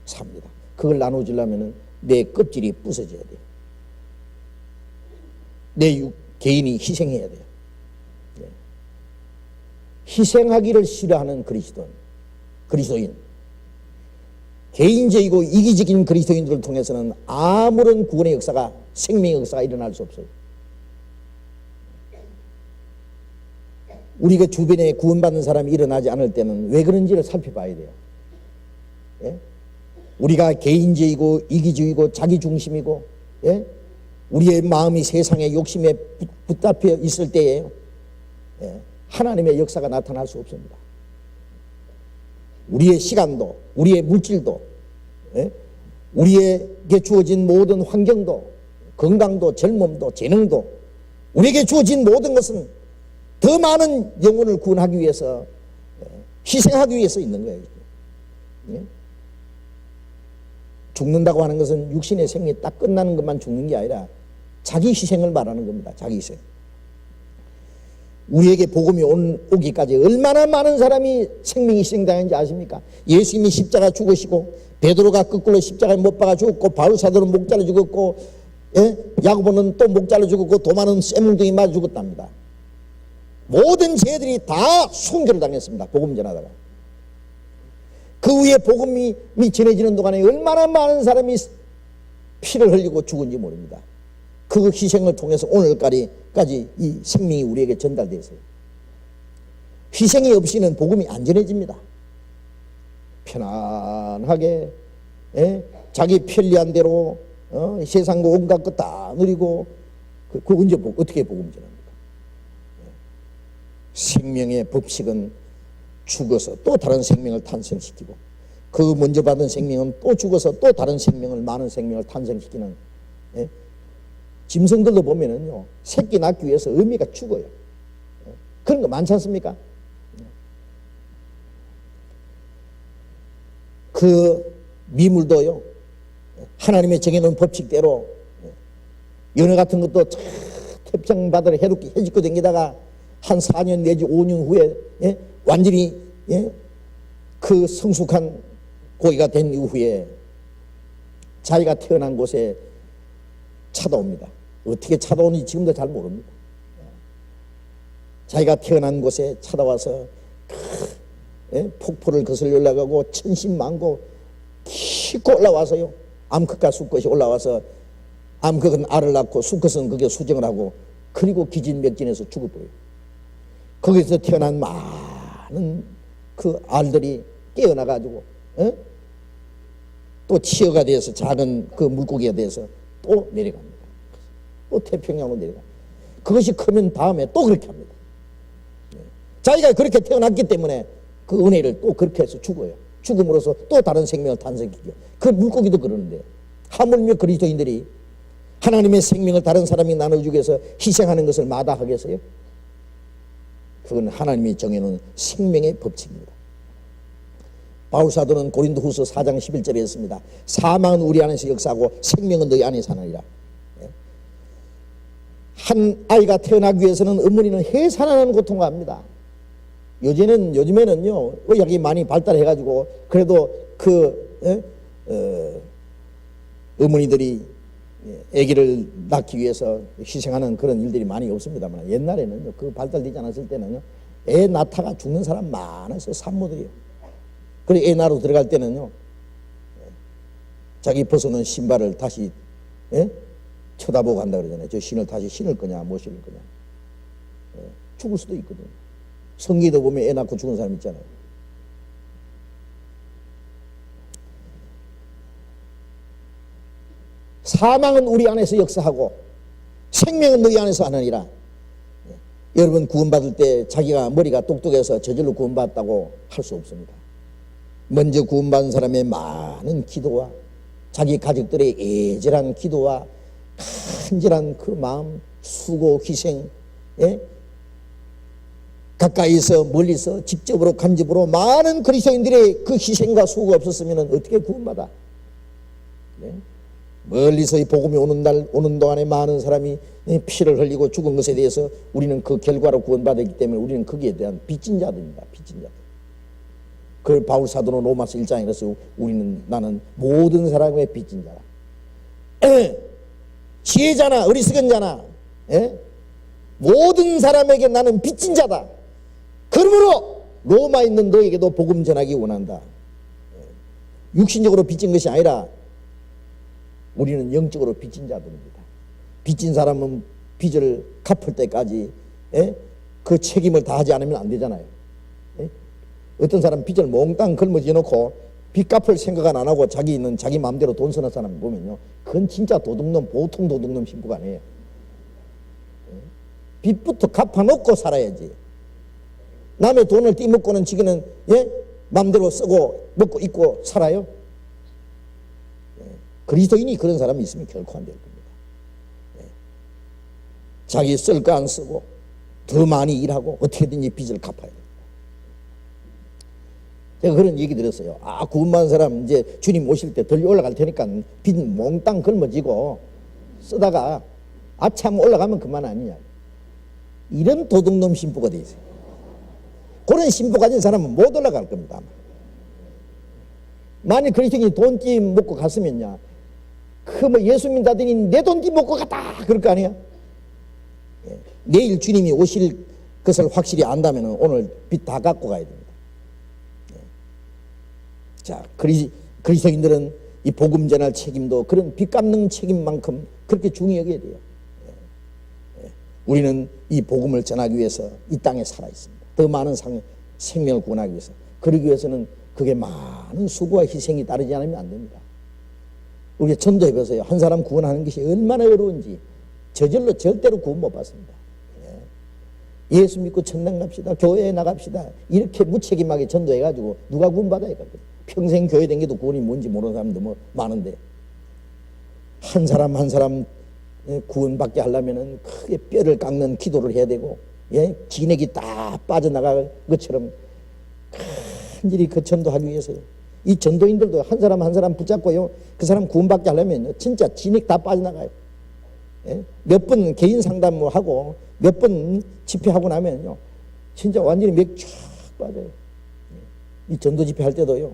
삽니다. 그걸 나눠주려면 내 껍질이 부서져야 돼요. 내 개인이 희생해야 돼요. 희생하기를 싫어하는 그리스도인, 개인적이고 이기적인 그리스도인들을 통해서는 아무런 구원의 역사가, 생명의 역사가 일어날 수 없어요. 우리가 주변에 구원받는 사람이 일어나지 않을 때는 왜 그런지를 살펴봐야 돼요. 우리가 개인적이고 이기적이고 자기중심이고, 우리의 마음이 세상의 욕심에 붙잡혀 있을 때에 하나님의 역사가 나타날 수 없습니다. 우리의 시간도, 우리의 물질도, 우리에게 주어진 모든 환경도 건강도 젊음도 재능도 우리에게 주어진 모든 것은 더 많은 영혼을 구원하기 위해서 희생하기 위해서 있는 거예요. 예? 죽는다고 하는 것은 육신의 생이 딱 끝나는 것만 죽는 게 아니라 자기 희생을 말하는 겁니다. 자기 희생. 우리에게 복음이 오기까지 얼마나 많은 사람이 생명이 희생당했는지 아십니까? 예수님이 십자가 죽으시고 베드로가 거꾸로 십자가에 못 박아 죽었고 바울 사도는 목 잘라 죽었고 야고보는 또 목 잘라 죽었고 도마는 쇠뭉둥이 맞아 죽었답니다. 모든 죄들이 다 순교를 당했습니다. 복음 전하다가. 그 후에 복음이 전해지는 동안에 얼마나 많은 사람이 피를 흘리고 죽은지 모릅니다. 그 희생을 통해서 오늘까지 이 생명이 우리에게 전달되어 있어요. 희생이 없이는 복음이 안 전해집니다. 편안하게 자기 편리한 대로 세상과 온갖 것 다 누리고 그 언제 어떻게 복음 전합니까? 생명의 법칙은 죽어서 또 다른 생명을 탄생시키고 그 먼저 받은 생명은 또 죽어서 또 다른 생명을 많은 생명을 탄생시키는 짐승들도 보면은요 새끼 낳기 위해서 어미가 죽어요. 그런 거 많지 않습니까? 그 미물도요 하나님의 정해놓은 법칙대로 연어 같은 것도 태평 바다를 해집고 다니다가 한 4년 내지 5년 후에 완전히 그 성숙한 고기가 된 이후에 자기가 태어난 곳에 찾아옵니다. 어떻게 찾아오는지 지금도 잘 모릅니다. 자기가 태어난 곳에 찾아와서 폭포를 거슬러 올라가고 천신만고 깊고 올라와서요 암컷과 수컷이 올라와서 암컷은 알을 낳고 수컷은 그게 수정을 하고 그리고 기진맥진해서 죽어버려요. 거기서 태어난 많은 그 알들이 깨어나가지고 또 치어가 돼서 작은 그 물고기가 돼서 또 내려갑니다. 또 태평양으로 내려가. 그것이 크면 다음에 또 그렇게 합니다. 자기가 그렇게 태어났기 때문에 그 은혜를 또 그렇게 해서 죽어요. 죽음으로써 또 다른 생명을 탄생시켜요. 그 물고기도 그러는데 하물며 그리스도인들이 하나님의 생명을 다른 사람이 나눠주기 위해서 희생하는 것을 마다하겠어요? 그건 하나님이 정해놓은 생명의 법칙입니다. 바울사도는 고린도후서 4장 11절에 했습니다. 사망은 우리 안에서 역사하고 생명은 너희 안에 사느니라. 한 아이가 태어나기 위해서는 어머니는 해산하는 고통을 합니다. 요즘에는요 의학이 많이 발달해가지고 그래도 어머니들이 아기를 낳기 위해서 희생하는 그런 일들이 많이 없습니다만 옛날에는요 그 발달되지 않았을 때는요 애 낳다가 죽는 사람 많았어요. 산모들이요. 그리고 애 낳으러 들어갈 때는요 자기 벗어놓은 신발을 다시 쳐다보고 한다 그러잖아요. 저 신을 다시 신을 거냐 못 신을 거냐. 죽을 수도 있거든요. 성기도 보면 애 낳고 죽은 사람 있잖아요. 사망은 우리 안에서 역사하고 생명은 너희 안에서 하느니라. 여러분 구원받을 때 자기가 머리가 똑똑해서 저절로 구원받았다고 할 수 없습니다. 먼저 구원받은 사람의 많은 기도와 자기 가족들의 애절한 기도와 간절한 그 마음, 수고, 희생, 가까이서 멀리서 직접으로 간접으로 많은 그리스도인들의 그 희생과 수고가 없었으면 어떻게 구원받아? 멀리서 이 복음이 오는 동안에 많은 사람이 피를 흘리고 죽은 것에 대해서 우리는 그 결과로 구원받았기 때문에 우리는 거기에 대한 빚진 자들입니다. 빚진 자들. 그걸 바울 사도는 로마서 1장에 그래서 나는 모든 사람의 빚진 자라. 지혜자나 어리석은 자나 모든 사람에게 나는 빚진 자다. 그러므로 로마에 있는 너에게도 복음 전하기 원한다. 육신적으로 빚진 것이 아니라 우리는 영적으로 빚진 자들입니다. 빚진 사람은 빚을 갚을 때까지 그 책임을 다하지 않으면 안 되잖아요. 어떤 사람 빚을 몽땅 걸머쥐어 놓고 빚 갚을 생각은 안 하고 자기는 자기 마음대로 돈 쓰는 사람 보면요, 그건 진짜 도둑놈, 보통 도둑놈 신부가 아니에요. 빚부터 갚아놓고 살아야지. 남의 돈을 띠먹고는 지기는 마음대로 쓰고 먹고 입고 살아요. 그리스도인이 그런 사람이 있으면 결코 안 될 겁니다. 자기 쓸 거 안 쓰고 더 많이 일하고 어떻게든지 빚을 갚아야 됩니다. 제가 그런 얘기 들었어요. 구원받은 사람 이제 주님 오실 때 덜 올라갈 테니까 빚 몽땅 걸머지고 쓰다가 아참 올라가면 그만 아니냐. 이런 도둑놈 신부가 돼 있어요. 그런 신부 가진 사람은 못 올라갈 겁니다. 만일 그리스도인이 돈띠 먹고 갔으면요, 뭐 예수 믿다더니 내 돈띠 먹고 갔다 그럴 거 아니야. 내일 주님이 오실 것을 확실히 안다면 오늘 빚 다 갖고 가야 됩니다. 자, 그리스도인들은 이 복음 전할 책임도 그런 빚 갚는 책임만큼 그렇게 중요히 여겨야 돼요. 우리는 이 복음을 전하기 위해서 이 땅에 살아 있습니다. 더 많은 생명을 구원하기 위해서. 그러기 위해서는 그게 많은 수고와 희생이 따르지 않으면 안 됩니다. 우리가 전도해 보세요. 한 사람 구원하는 것이 얼마나 어려운지 저절로 절대로 구원 못 받습니다. 예수 믿고 천당 갑시다. 교회에 나갑시다. 이렇게 무책임하게 전도해가지고 누가 구원 받아야 할까요? 평생 교회 댕겨도 구원이 뭔지 모르는 사람도 뭐 많은데, 한 사람 한 사람 구원받게 하려면은 크게 뼈를 깎는 기도를 해야 되고, 진액이 다 빠져나갈 것처럼 간절히 그 전도하기 위해서요. 이 전도인들도 한 사람 한 사람 붙잡고요, 그 사람 구원받게 하려면 진짜 진액 다 빠져나가요. 몇 번 개인 상담을 하고 몇 번 집회하고 나면요, 진짜 완전히 맥 쫙 빠져요. 이 전도 집회 할 때도요,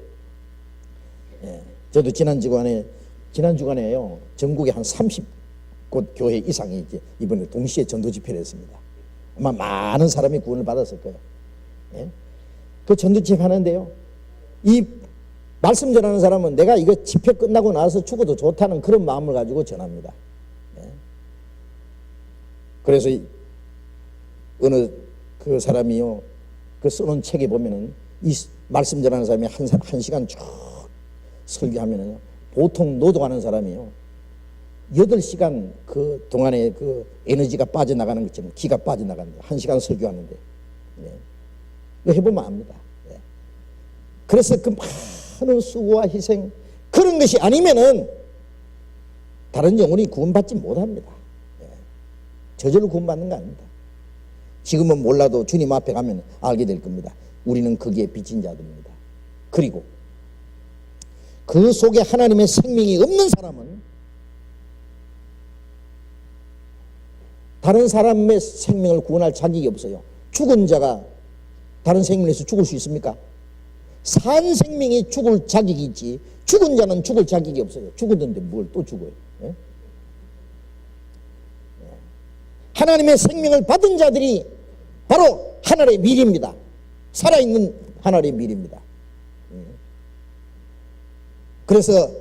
저도 지난 주간에요, 전국에 한 30곳 교회 이상이 이제 이번에 동시에 전도 집회를 했습니다. 아마 많은 사람이 구원을 받았을 거예요. 그 전도 집회 하는데요, 이 말씀 전하는 사람은 내가 이거 집회 끝나고 나서 죽어도 좋다는 그런 마음을 가지고 전합니다. 그래서 어느 그 사람이요, 그 써놓은 책에 보면은 이 말씀 전하는 사람이 한 시간 쭉 설교하면은 보통 노동하는 사람이요, 8시간 그 동안에 그 에너지가 빠져나가는 것처럼 기가 빠져나가는 거예요. 1시간 설교하는데. 이거 해보면 압니다. 그래서 그 많은 수고와 희생, 그런 것이 아니면은 다른 영혼이 구원받지 못합니다. 저절로 구원받는 거 아닙니다. 지금은 몰라도 주님 앞에 가면 알게 될 겁니다. 우리는 거기에 빚진 자들입니다. 그리고 그 속에 하나님의 생명이 없는 사람은 다른 사람의 생명을 구원할 자격이 없어요. 죽은 자가 다른 생명에서 죽을 수 있습니까? 산 생명이 죽을 자격이 있지, 죽은 자는 죽을 자격이 없어요. 죽었는데 뭘 또 죽어요? 하나님의 생명을 받은 자들이 바로 하늘의 미리입니다. 살아있는 하늘의 미리입니다. 그래서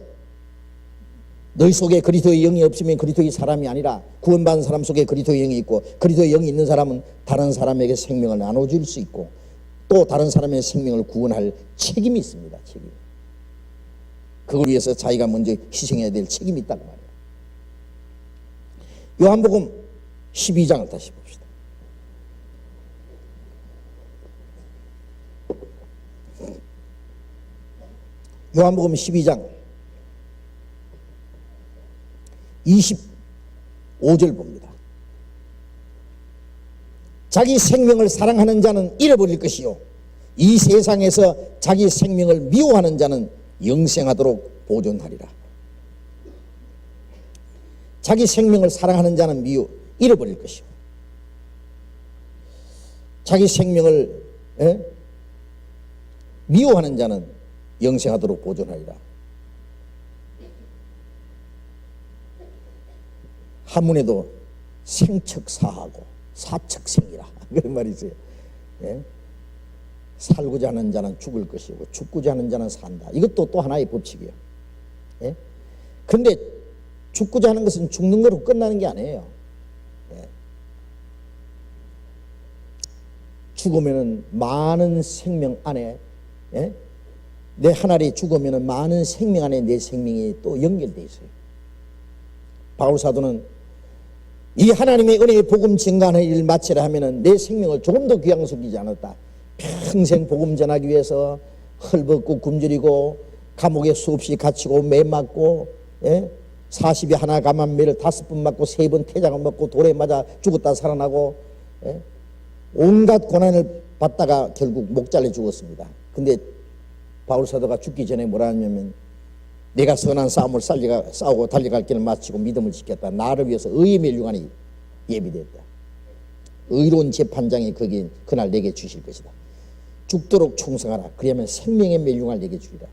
너희 속에 그리스도의 영이 없으면 그리스도의 사람이 아니라, 구원받은 사람 속에 그리스도의 영이 있고 그리스도의 영이 있는 사람은 다른 사람에게 생명을 나눠줄 수 있고 또 다른 사람의 생명을 구원할 책임이 있습니다. 책임. 그걸 위해서 자기가 먼저 희생해야 될 책임이 있다고 말이에요. 요한복음 12장을 다시 봅시다. 요한복음 12장 25절 봅니다. 자기 생명을 사랑하는 자는 잃어버릴 것이요, 이 세상에서 자기 생명을 미워하는 자는 영생하도록 보존하리라. 자기 생명을 사랑하는 자는 잃어버릴 것이고, 자기 생명을 미워하는 자는 영생하도록 보존하리라. 한문에도 생척사하고 사척생이라 그런 말이 있어요. 살고자 하는 자는 죽을 것이고 죽고자 하는 자는 산다. 이것도 또 하나의 법칙이에요. 그런데 죽고자 하는 것은 죽는 거로 끝나는 게 아니에요. 죽으면은 많은 생명 안에, 내 하나리 죽으면은 많은 생명 안에 내 생명이 또 연결되어 있어요. 바울 사도는 이 하나님의 은혜의 복음 증가하는 일을 마치려 하면은 내 생명을 조금 더 귀양 속이지 않았다. 평생 복음 전하기 위해서 헐벗고 굶주리고 감옥에 수없이 갇히고 매 맞고 40이 하나 감한 매를 5번 맞고 3번 태장을 먹고 돌에 맞아 죽었다 살아나고, 예? 온갖 고난을 받다가 결국 목 잘려 죽었습니다. 근데 바울 사도가 죽기 전에 뭐라 하냐면, 내가 선한 싸움을 싸우고 달려갈 길을 마치고 믿음을 지켰다. 나를 위해서 의의 멸류관이 예비됐다. 의로운 재판장이 거기 그날 내게 주실 것이다. 죽도록 충성하라. 그러면 생명의 멸류관을 내게 주리라.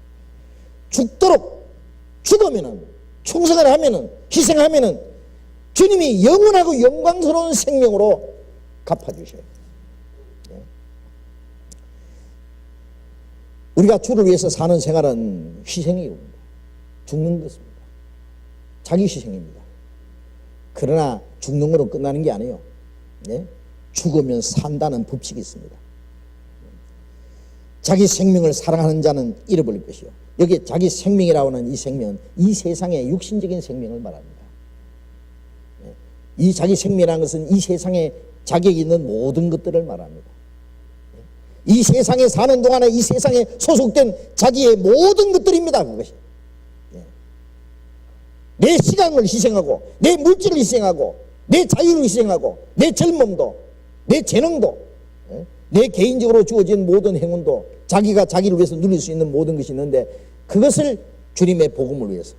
죽도록, 죽으면은, 충성을 하면은, 희생하면은 주님이 영원하고 영광스러운 생명으로 갚아주셔요. 우리가 주를 위해서 사는 생활은 희생이요, 죽는 것입니다. 자기 희생입니다. 그러나 죽는 거로 끝나는 게 아니에요. 네? 죽으면 산다는 법칙이 있습니다. 자기 생명을 사랑하는 자는 잃어버릴 것이요. 여기 자기 생명이라고 하는 이 생명은 이 세상의 육신적인 생명을 말합니다. 이 자기 생명이라는 것은 이 세상에 자격이 있는 모든 것들을 말합니다. 이 세상에 사는 동안에 이 세상에 소속된 자기의 모든 것들입니다. 그것이 내 시간을 희생하고 내 물질을 희생하고 내 자유를 희생하고 내 젊음도 내 재능도 내 개인적으로 주어진 모든 행운도 자기가 자기를 위해서 누릴 수 있는 모든 것이 있는데 그것을 주님의 복음을 위해서.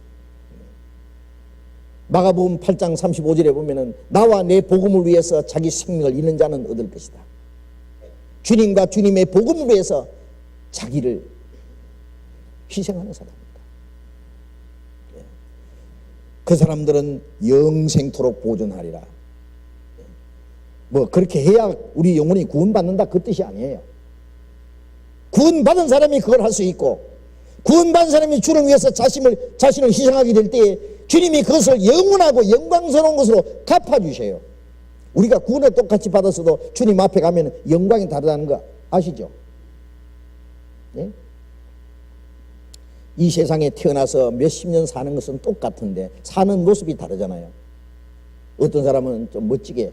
마가복음 8장 35절에 보면은 나와 내 복음을 위해서 자기 생명을 잃는 자는 얻을 것이다. 주님과 주님의 복음을 위해서 자기를 희생하는 사람입니다. 그 사람들은 영생토록 보존하리라. 뭐 그렇게 해야 우리 영혼이 구원받는다 그 뜻이 아니에요. 구원받은 사람이 그걸 할 수 있고 구원받은 사람이 주를 위해서 자신을 희생하게 될 때에 주님이 그것을 영원하고 영광스러운 것으로 갚아주셔요. 우리가 구원을 똑같이 받았어도 주님 앞에 가면 영광이 다르다는 거 아시죠? 네? 이 세상에 태어나서 몇십 년 사는 것은 똑같은데 사는 모습이 다르잖아요. 어떤 사람은 좀 멋지게,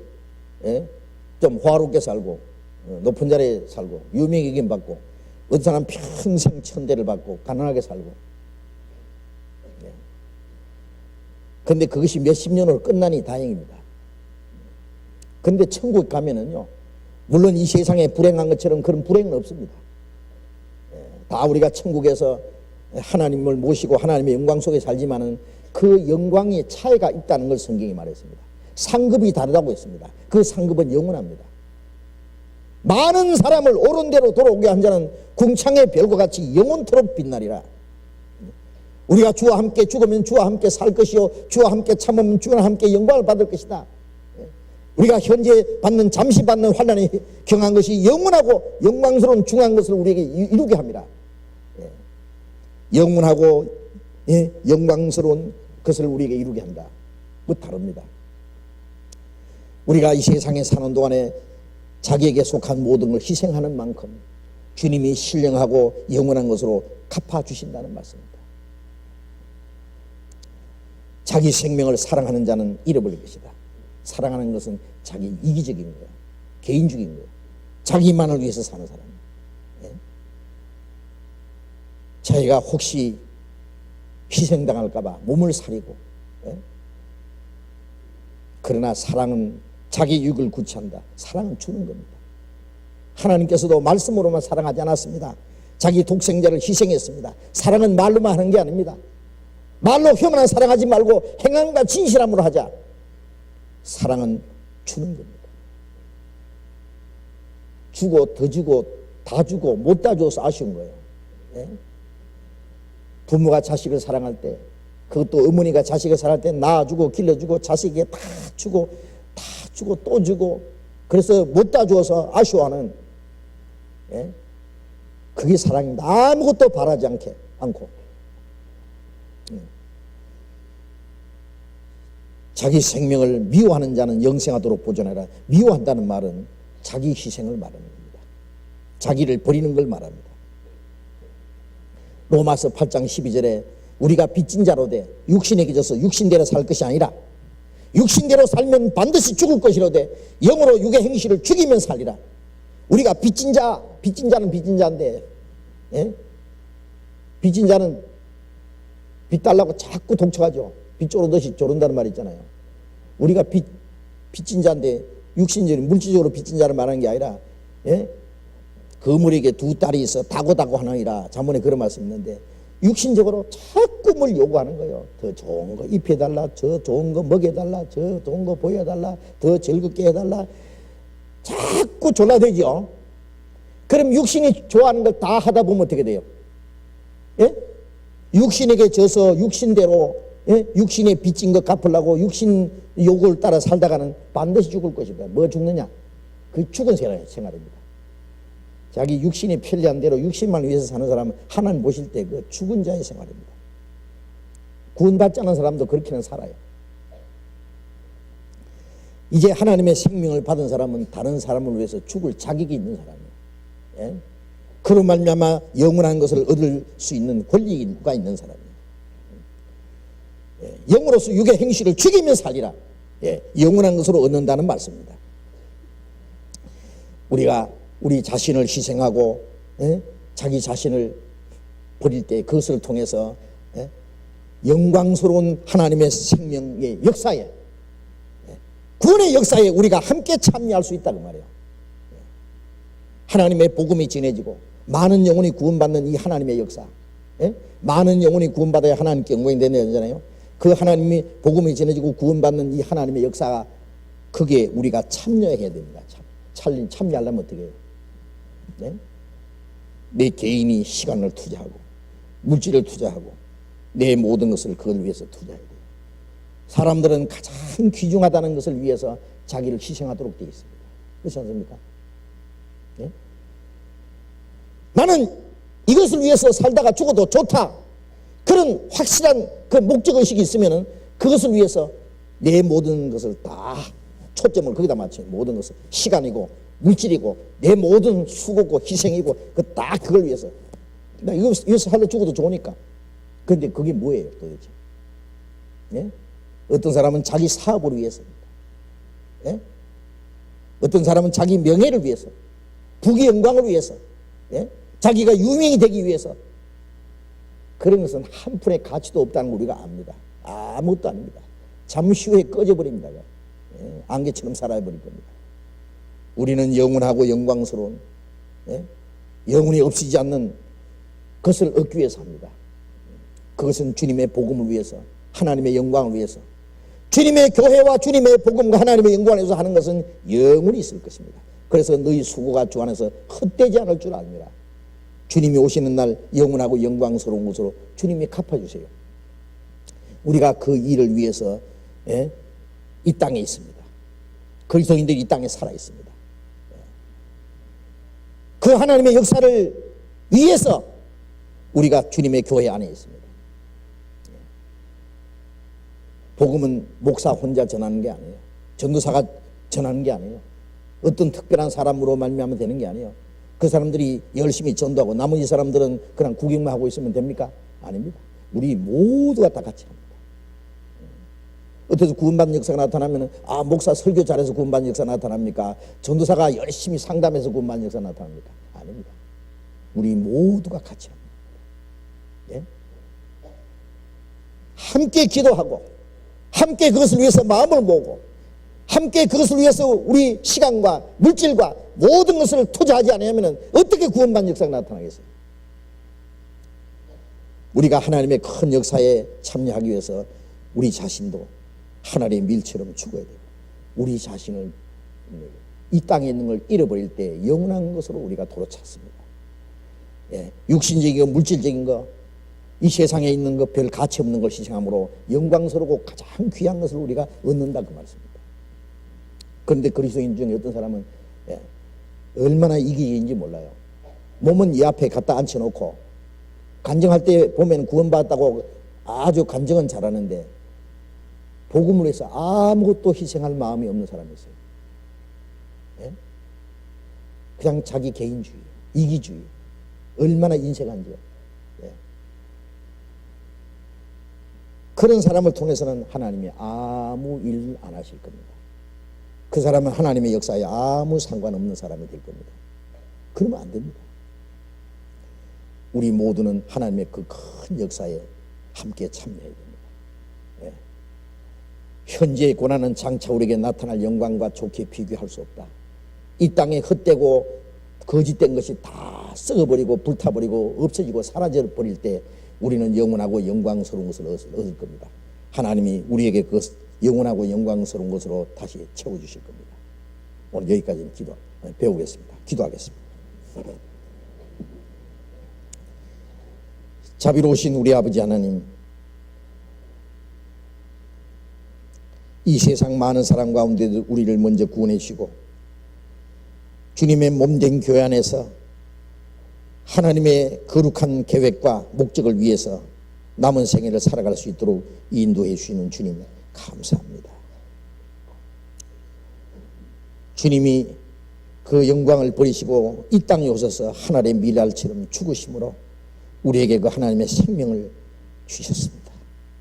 좀 화롭게 살고 높은 자리에 살고 유명하게 받고, 어떤 사람은 평생 천대를 받고 가난하게 살고. 그런데 그것이 몇십 년으로 끝나니 다행입니다. 그런데 천국 가면은요, 물론 이 세상에 불행한 것처럼 그런 불행은 없습니다. 다 우리가 천국에서 하나님을 모시고 하나님의 영광 속에 살지만은 그 영광의 차이가 있다는 걸 성경이 말했습니다. 상급이 다르다고 했습니다. 그 상급은 영원합니다. 많은 사람을 옳은 대로 돌아오게 한 자는 궁창의 별과 같이 영원토록 빛나리라. 우리가 주와 함께 죽으면 주와 함께 살 것이요 주와 함께 참으면 주와 함께 영광을 받을 것이다. 우리가 현재 받는 잠시 받는 환난에 경한 것이 영원하고 영광스러운 중요한 것을 우리에게 이루게 합니다. 영원하고 영광스러운 것을 우리에게 이루게 한다. 뭐 다릅니다. 우리가 이 세상에 사는 동안에 자기에게 속한 모든 걸 희생하는 만큼 주님이 신령하고 영원한 것으로 갚아주신다는 말씀입니다. 자기 생명을 사랑하는 자는 잃어버릴 것이다. 사랑하는 것은 자기 이기적인 거예요. 개인적인 거예요. 자기만을 위해서 사는 사람이에요. 자기가 혹시 희생당할까 봐 몸을 사리고, 그러나 사랑은 자기 유익을 구취한다. 사랑은 주는 겁니다. 하나님께서도 말씀으로만 사랑하지 않았습니다. 자기 독생자를 희생했습니다. 사랑은 말로만 하는 게 아닙니다. 말로 혀만 사랑하지 말고 행함과 진실함으로 하자. 사랑은 주는 겁니다. 주고 더 주고 다 주고 못 다 줘서 아쉬운 거예요. 부모가 자식을 사랑할 때, 그것도 어머니가 자식을 사랑할 때 낳아주고 길러주고 자식에게 다 주고 또 주고, 그래서 못 다 줘서 아쉬워하는, 그게 사랑입니다. 아무것도 바라지 않고. 자기 생명을 미워하는 자는 영생하도록 보존하라. 미워한다는 말은 자기 희생을 말하는 겁니다. 자기를 버리는 걸 말합니다. 로마서 8장 12절에 우리가 빚진 자로 돼 육신에게 져서 육신대로 살 것이 아니라 육신대로 살면 반드시 죽을 것이로되 영으로 육의 행실을 죽이면 살리라. 우리가 빚진 자는 빚진 자인데, 빚진 자는 빚 달라고 자꾸 독촉하죠. 빗 조르듯이 조른다는 말이 있잖아요. 우리가 빚진 자인데 육신적으로 물질적으로 빚진 자를 말하는 게 아니라, 예? 거물에게 두 딸이 있어 다고다고 하느니라. 자문에 그런 말씀이 있는데 육신적으로 자꾸 뭘 요구하는 거예요. 더 좋은 거 입혀달라, 저 좋은 거 먹여달라, 저 좋은 거 보여달라, 더 즐겁게 해달라. 자꾸 졸라대죠. 그럼 육신이 좋아하는 걸 다 하다 보면 어떻게 돼요? 예? 육신에게 져서 육신대로, 예? 육신에 빚진 거 갚으려고 육신 요구를 따라 살다가는 반드시 죽을 것이다. 뭐 죽느냐? 그 죽은 생활입니다. 자기 육신이 편리한 대로 육신만 위해서 사는 사람은 하나님 보실 때 그 죽은 자의 생활입니다. 구원받지 않은 사람도 그렇게는 살아요. 이제 하나님의 생명을 받은 사람은 다른 사람을 위해서 죽을 자격이 있는 사람이에요. 예? 그로 말미암아 영원한 것을 얻을 수 있는 권리가 있는 사람이에요. 예. 영으로서 육의 행실을 죽이며 살리라. 예. 영원한 것으로 얻는다는 말씀입니다. 우리가 우리 자신을 희생하고, 예? 자기 자신을 버릴 때 그것을 통해서, 예? 영광스러운 하나님의 생명의 역사에, 예? 구원의 역사에 우리가 함께 참여할 수 있다 그 말이에요. 예? 하나님의 복음이 전해지고 많은 영혼이 구원받는 이 하나님의 역사, 예? 많은 영혼이 구원받아야 하나님께 영광이 되잖아요. 그 하나님이 복음이 전해지고 구원받는 이 하나님의 역사가, 그게 우리가 참여해야 됩니다. 참여하려면 어떻게 해요? 네? 내 개인이 시간을 투자하고 물질을 투자하고 내 모든 것을 그걸 위해서 투자해야 돼요. 사람들은 가장 귀중하다는 것을 위해서 자기를 희생하도록 되어 있습니다. 그렇지 않습니까? 네? 나는 이것을 위해서 살다가 죽어도 좋다, 그런 확실한 그 목적의식이 있으면은 그것을 위해서 내 모든 것을 다 초점을 거기다 맞춰요. 모든 것을 시간이고 물질이고 내 모든 수고고 희생이고 딱 그걸 위해서. 나 이거 위해서 살려 죽어도 좋으니까. 그런데 그게 뭐예요 도대체? 예? 어떤 사람은 자기 사업을 위해서입니다. 예? 어떤 사람은 자기 명예를 위해서, 부귀 영광을 위해서, 예? 자기가 유명이 되기 위해서. 그런 것은 한 푼의 가치도 없다는 걸 우리가 압니다. 아무것도 아닙니다. 잠시 후에 꺼져버립니다. 예? 안개처럼 살아버릴 겁니다. 우리는 영원하고 영광스러운, 예? 영원히 없어지지 않는 것을 얻기 위해서 합니다. 그것은 주님의 복음을 위해서, 하나님의 영광을 위해서, 주님의 교회와 주님의 복음과 하나님의 영광을 위해서 하는 것은 영원히 있을 것입니다. 그래서 너희 수고가 주 안에서 헛되지 않을 줄 압니다. 주님이 오시는 날 영원하고 영광스러운 것으로 주님이 갚아주세요. 우리가 그 일을 위해서, 예? 이 땅에 있습니다. 그리스도인들이 이 땅에 살아 있습니다. 그 하나님의 역사를 위해서 우리가 주님의 교회 안에 있습니다. 복음은 목사 혼자 전하는 게 아니에요. 전도사가 전하는 게 아니에요. 어떤 특별한 사람으로 말미암아 되는 게 아니에요. 그 사람들이 열심히 전도하고 나머지 사람들은 그냥 구경만 하고 있으면 됩니까? 아닙니다. 우리 모두가 다 같이 합니다. 어떻게 구원받는 역사가 나타나면 목사 설교 잘해서 구원받는 역사가 나타납니까? 전도사가 열심히 상담해서 구원받는 역사가 나타납니까? 아닙니다. 우리 모두가 같이 합니다. 예? 함께 기도하고 함께 그것을 위해서 마음을 모으고 함께 그것을 위해서 우리 시간과 물질과 모든 것을 투자하지 않으면 어떻게 구원받는 역사가 나타나겠어요? 우리가 하나님의 큰 역사에 참여하기 위해서 우리 자신도 하나님의 밀처럼 죽어야 돼요. 우리 자신을 이 땅에 있는 걸 잃어버릴 때 영원한 것으로 우리가 도로 찾습니다. 예, 육신적인 거, 물질적인 거, 이 세상에 있는 것 별 가치 없는 걸 희생함으로 영광스럽고 가장 귀한 것을 우리가 얻는다 그 말씀입니다. 그런데 그리스도인 중에 어떤 사람은 얼마나 이기적인지 몰라요. 몸은 이 앞에 갖다 앉혀놓고 간증할 때 보면 구원받았다고 아주 간증은 잘하는데 복음을 위해서 아무것도 희생할 마음이 없는 사람이 있어요. 예? 그냥 자기 개인주의, 이기주의, 얼마나 인색한지요. 예. 그런 사람을 통해서는 하나님이 아무 일 안 하실 겁니다. 그 사람은 하나님의 역사에 아무 상관없는 사람이 될 겁니다. 그러면 안 됩니다. 우리 모두는 하나님의 그 큰 역사에 함께 참여해야 됩니다. 예. 현재의 고난은 장차 우리에게 나타날 영광과 좋게 비교할 수 없다. 이 땅에 헛되고 거짓된 것이 다 썩어버리고 불타버리고 없어지고 사라져버릴 때 우리는 영원하고 영광스러운 것을 얻을 겁니다. 하나님이 우리에게 그 영원하고 영광스러운 것으로 다시 채워주실 겁니다. 오늘 여기까지는 배우겠습니다. 기도하겠습니다. 자비로우신 우리 아버지 하나님, 이 세상 많은 사람 가운데도 우리를 먼저 구원해 주시고 주님의 몸된 교회 안에서 하나님의 거룩한 계획과 목적을 위해서 남은 생애를 살아갈 수 있도록 인도해 주시는 주님 감사합니다. 주님이 그 영광을 버리시고 이 땅에 오셔서 하늘의 밀알처럼 죽으심으로 우리에게 그 하나님의 생명을 주셨습니다.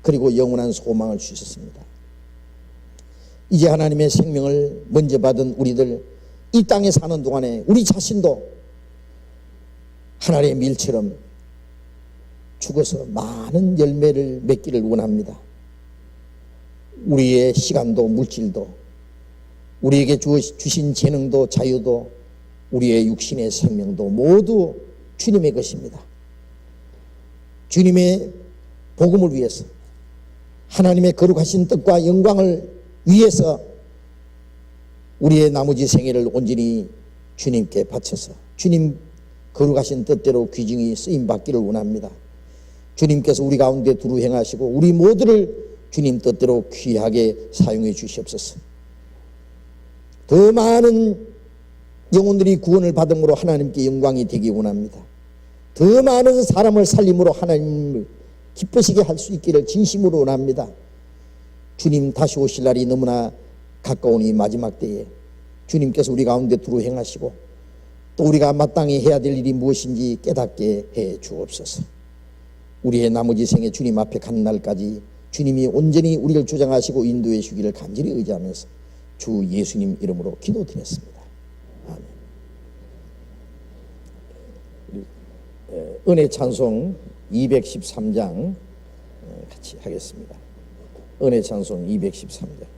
그리고 영원한 소망을 주셨습니다. 이제 하나님의 생명을 먼저 받은 우리들, 이 땅에 사는 동안에 우리 자신도 하늘의 밀처럼 죽어서 많은 열매를 맺기를 원합니다. 우리의 시간도 물질도, 우리에게 주신 재능도 자유도, 우리의 육신의 생명도 모두 주님의 것입니다. 주님의 복음을 위해서, 하나님의 거룩하신 뜻과 영광을 위해서 우리의 나머지 생애를 온전히 주님께 바쳐서 주님 거룩하신 뜻대로 귀중히 쓰임받기를 원합니다. 주님께서 우리 가운데 두루 행하시고 우리 모두를 주님 뜻대로 귀하게 사용해 주시옵소서. 더 많은 영혼들이 구원을 받음으로 하나님께 영광이 되기 원합니다. 더 많은 사람을 살림으로 하나님을 기쁘시게 할 수 있기를 진심으로 원합니다. 주님 다시 오실 날이 너무나 가까운 이 마지막 때에 주님께서 우리 가운데 두루 행하시고 또 우리가 마땅히 해야 될 일이 무엇인지 깨닫게 해 주옵소서. 우리의 나머지 생에 주님 앞에 간 날까지 주님이 온전히 우리를 주장하시고 인도해 주기를 간절히 의지하면서 주 예수님 이름으로 기도드렸습니다. 아멘. 은혜 찬송 213장 같이 하겠습니다. 은혜 찬송 213장.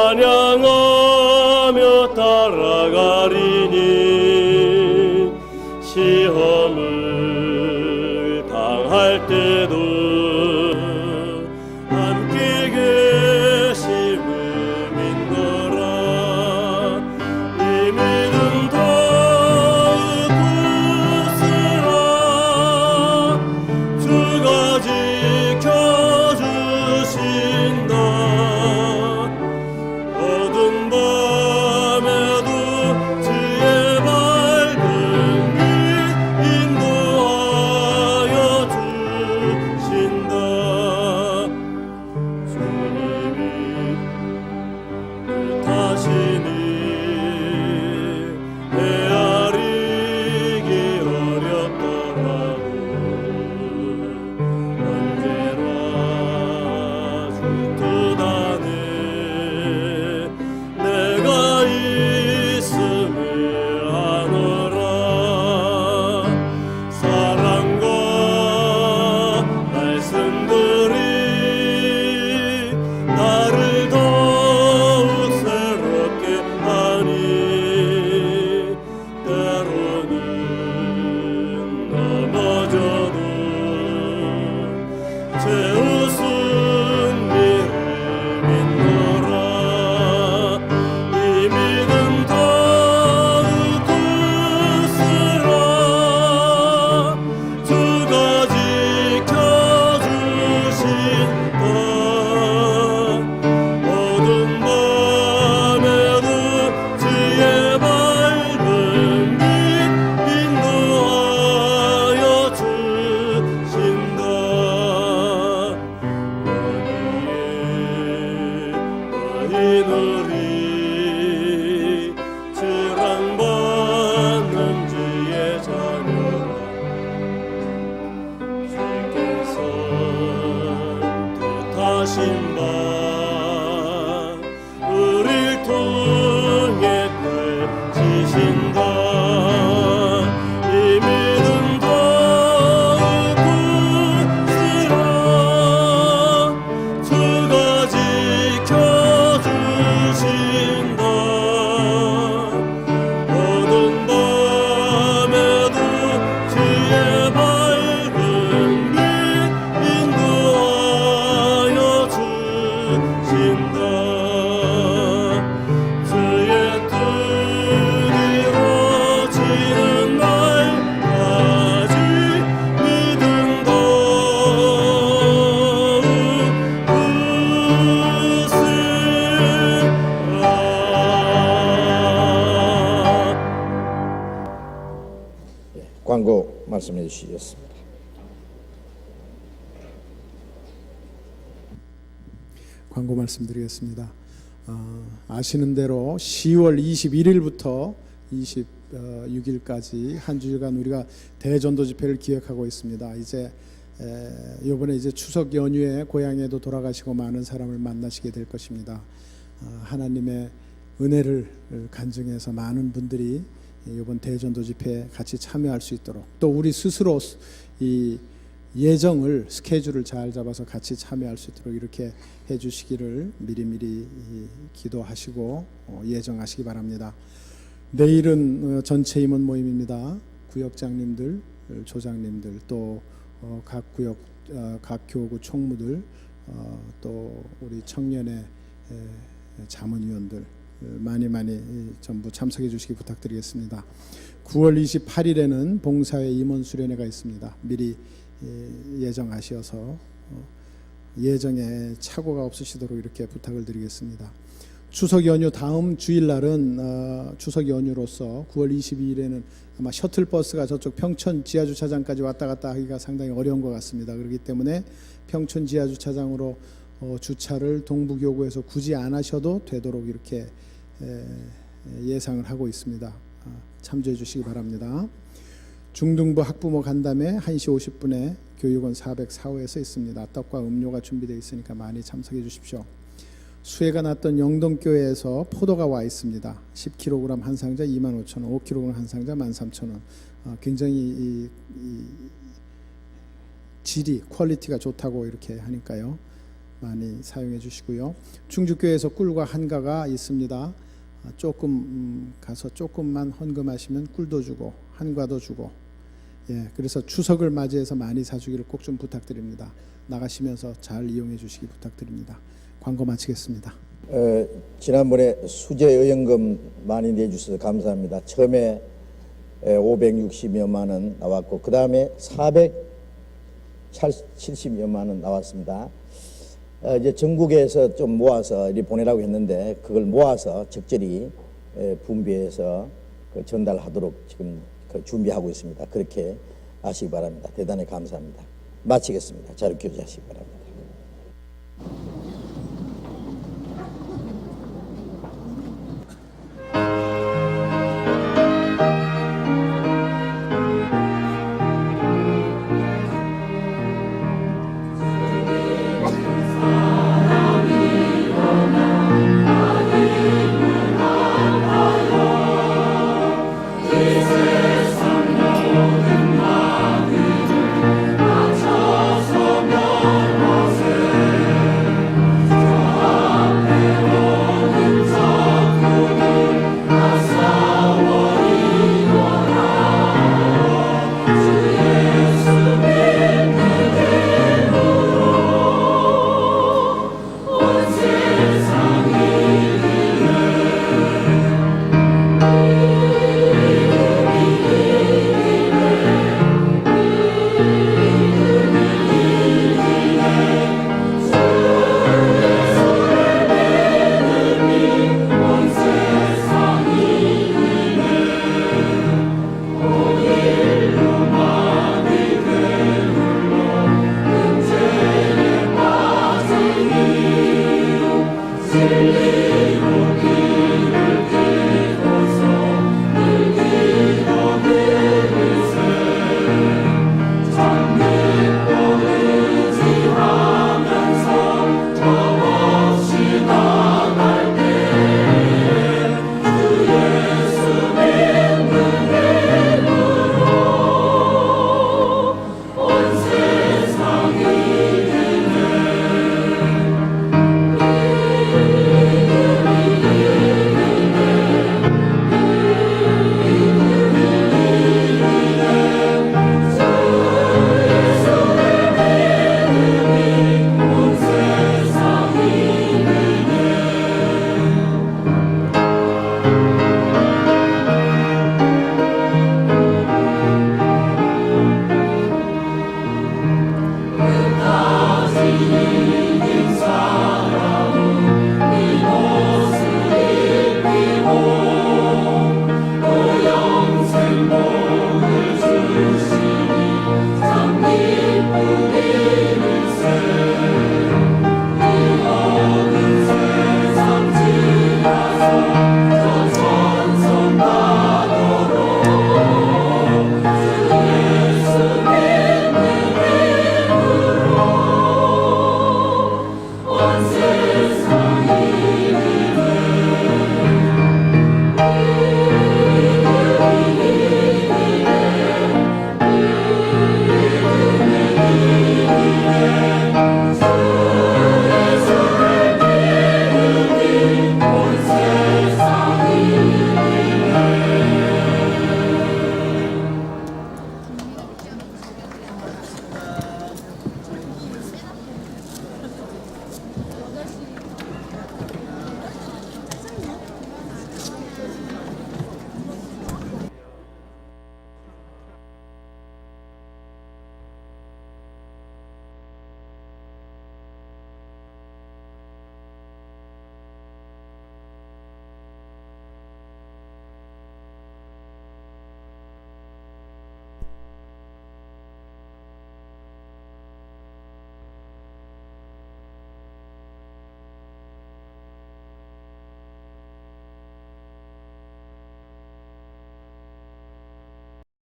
찬양하며 따라가리니 시험을 당할 때도 함께 계심을 믿노라. 이 믿음 우리 사랑받는 주의 자녀라 주께서 뜻하신 바 우릴 통해 펼치신다 이 믿음 더욱 굳으라 주가 지켜주신다 어두운 밤에도 주의 밝은 빛 인도하여 주신다 주의 뜻이 이루어지는 날까지 믿음 더욱 굳으라. 광고 말씀해 주시겠습니다. 광고 말씀드리겠습니다. 아시는 대로 10월 21일부터 26일까지 한 주일간 우리가 대전도 집회를 기획하고 있습니다. 이제 이번에 이제 추석 연휴에 고향에도 돌아가시고 많은 사람을 만나시게 될 것입니다. 하나님의 은혜를 간증해서 많은 분들이 이번 대전도 집회에 같이 참여할 수 있도록 또 우리 스스로 이 예정을 스케줄을 잘 잡아서 같이 참여할 수 있도록 이렇게 해주시기를 미리미리 기도하시고 예정하시기 바랍니다. 내일은 전체 임원 모임입니다. 구역장님들, 조장님들 또 각 구역 각 교구 총무들 또 우리 청년의 자문위원들 많이 전부 참석해 주시기 부탁드리겠습니다. 9월 28일에는 봉사회 임원 수련회가 있습니다. 미리 예정하셔서 예정에 착오가 없으시도록 이렇게 부탁을 드리겠습니다. 추석 연휴 다음 주일날은 추석 연휴로서 9월 22일에는 아마 셔틀버스가 저쪽 평촌 지하주차장까지 왔다 갔다 하기가 상당히 어려운 것 같습니다. 그렇기 때문에 평촌 지하주차장으로 주차를 동부교구에서 굳이 안 하셔도 되도록 이렇게 예상을 하고 있습니다. 참조해 주시기 바랍니다. 중등부 학부모 간담회 1시 50분에 교육원 404호에서 있습니다. 떡과 음료가 준비되어 있으니까 많이 참석해 주십시오. 수해가 났던 영동교회에서 포도가 와 있습니다. 10kg 한 상자 25,000원, 5kg 한 상자 13,000원. 굉장히 이 질이 퀄리티가 좋다고 이렇게 하니까요. 많이 사용해 주시고요. 충주교회에서 꿀과 한가가 있습니다. 조금 가서 조금만 헌금하시면 꿀도 주고 한과도 주고 그래서 추석을 맞이해서 많이 사주기를 꼭 좀 부탁드립니다. 나가시면서 잘 이용해 주시기 부탁드립니다. 광고 마치겠습니다. 지난번에 수제 의연금 많이 내주셔서 감사합니다. 처음에 560여만 원 나왔고 그 다음에 470여만 원 나왔습니다. 이제 전국에서 좀 모아서 이리 보내라고 했는데 그걸 모아서 적절히 분배해서 전달하도록 지금 준비하고 있습니다. 그렇게 아시기 바랍니다. 대단히 감사합니다. 마치겠습니다. 자료 교체하시기 바랍니다. 진리